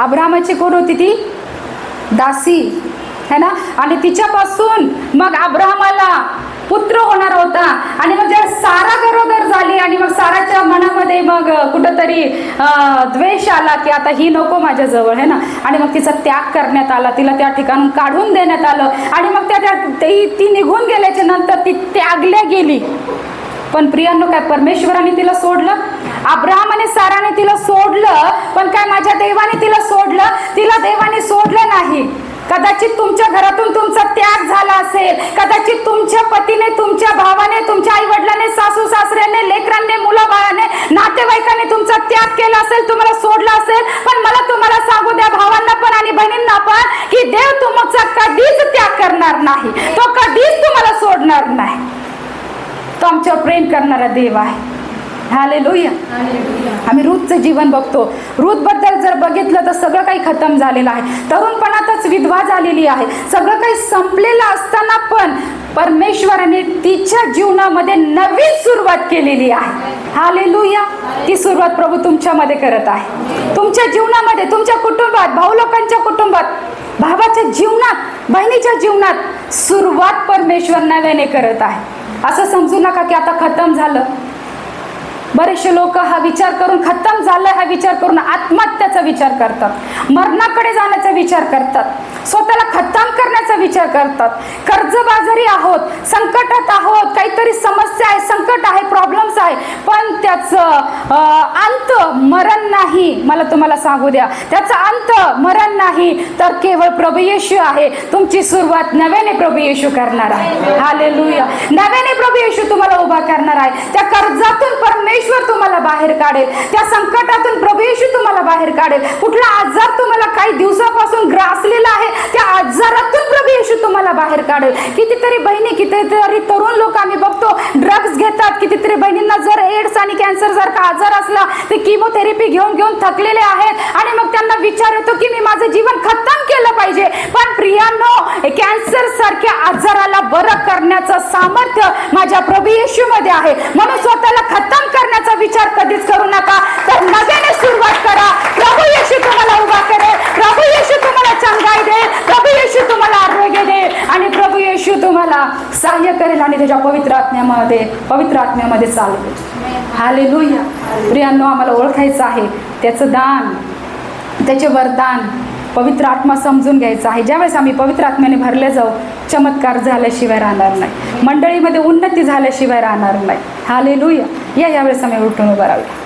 अब्रामाची कोण होती? ती दासी है ना. आणि तिच्यापासून मग अब्रामाला पुत्र होणार होता. आणि मग जेव्हा सारा गरोदर झाली आणि मग साराच्या मनामध्ये मग कुठंतरी द्वेष आला की आता ही नको माझ्या जवळ है ना. आणि मग तिचा त्याग करण्यात आला, तिला त्या ठिकाणून काढून देण्यात आलं. आणि मग ती निघून गेल्याच्या नंतर ती त्यागल्या गेली. पण प्रियांनो, काय परमेश्वराने तिला सोडलं? अब्राहम आणि साराने तिला सोडलं, पण काय माझ्या देवाने तिला सोडलं? तिला देवाने सोडलं नाही. कदाचित तुमच्या घरातून तुमचा त्याग झाला असेल, कदाचित तुमच्या पतीने, तुमच्या भावाने, तुमच्या आई वडिलांने, सासू सासऱ्याने, लेकरांनी, मुलाबाळाने, नातेवाईकांनी तुमचा त्याग केला असेल, तुम्हाला सोडला असेल. पण मला तुम्हाला सांगू द्या, भावांना पण आणि बहिणींना पण, की देव तुमचा कधीच त्याग करणार नाही. तो कधीच तुम्हाला सोडणार नाही. तो आमच्यावर प्रेम करणारा देव आहे. हालेलुया. आम्ही रूथचं जीवन बघतो. रूथ बद्दल जर बघितलं तर सगळं काही खतम झालेलं आहे. तरुणपणातच विधवा झालेली आहे. सगळं काही संपलेलं असताना पण परमेश्वराने तिच्या जीवनामध्ये नवीन सुरुवात केलेली आहे. हालेलुया. ती सुरुवात प्रभू तुमच्यामध्ये करत आहे. तुमच्या जीवनामध्ये, तुमच्या कुटुंबात, भाऊ लोकांच्या कुटुंबात, भावाच्या जीवनात, बहिणीच्या जीवनात सुरुवात परमेश्वर नव्याने करत आहे. असं समजू नका की आता खतम झालं. बरेचसे लोक हा विचार करून, खतम झालं हा विचार करून आत्महत्याचा विचार करतात, मरणाकडे जाण्याचा विचार करतात, स्वतःला खतम करण्याचा विचार करतात. कर्जबाजारी आहोत, संकटात आहोत, काहीतरी समस्या आहे, संकट आहे, प्रॉब्लेम्स आहे, पण त्याचं अंत मरण नाही. मला तुम्हाला सांगू द्या, त्याचा अंत मरण नाही, तर केवळ प्रभू येशू आहे. तुमची सुरुवात नव्याने प्रभू येशू करणार आहे. हालेलुया. नव्याने प्रभू येशू तुम्हाला उभा करणार आहे. त्या कर्जातून परमेश्वर तुम्हाला बाहेर काढेल. त्या संकटातून प्रभू येशू तुम्हाला बाहेर काढेल. कुठला आजार तुम्हाला काही दिवसापासून ग्रासलेला आहे, त्या आजारातून प्रभू येशू तुम्हाला बाहेर काढेल. कितीतरी बहिणी, कितीतरी तरुण लोक आम्ही बघतो ड्रग्ज घेतात. कितीतरी बहिणींना जर एड्स आणि कॅन्सर सारखा आजार असला, ते किमोथेरपी घेऊन घेऊन थकलेले आहेत आणि मग त्यांना विचार येतो की मी माझं जीवन खतम केलं पाहिजे. पण प्रियांनो, कॅन्सर सारख्या आजाराला बरं करण्याचं सामर्थ्य माझ्या प्रभू येशू मध्ये आहे. म्हणून स्वतःला खतम करण्याचा विचार कधीच करू नका, तर नव्याने सुरुवात करा. प्रभू येशू तुम्हाला उभा करेल, प्रभू येशू तुम्हाला चांगली देईल, प्रभू येशू तुम्हाला आरोग्य देईल आणि प्रभू येशू तुम्हाला सहाय्य करेल आणि त्याच्या पवित्र आत्म्यामध्ये चालवेल. हालेलुया. प्रियांनो, आम्हाला ओळखायचं आहे त्याचं दान, त्याचे वरदान, पवित्र आत्मा समजून घ्यायचा आहे. ज्यावेळेस आम्ही पवित्र आत्म्याने भरले जाऊ, चमत्कार झाल्याशिवाय राहणार नाही, मंडळीमध्ये उन्नती झाल्याशिवाय राहणार नाही. हालेलुया. यावेळेस आम्ही उठून उभं राहूया.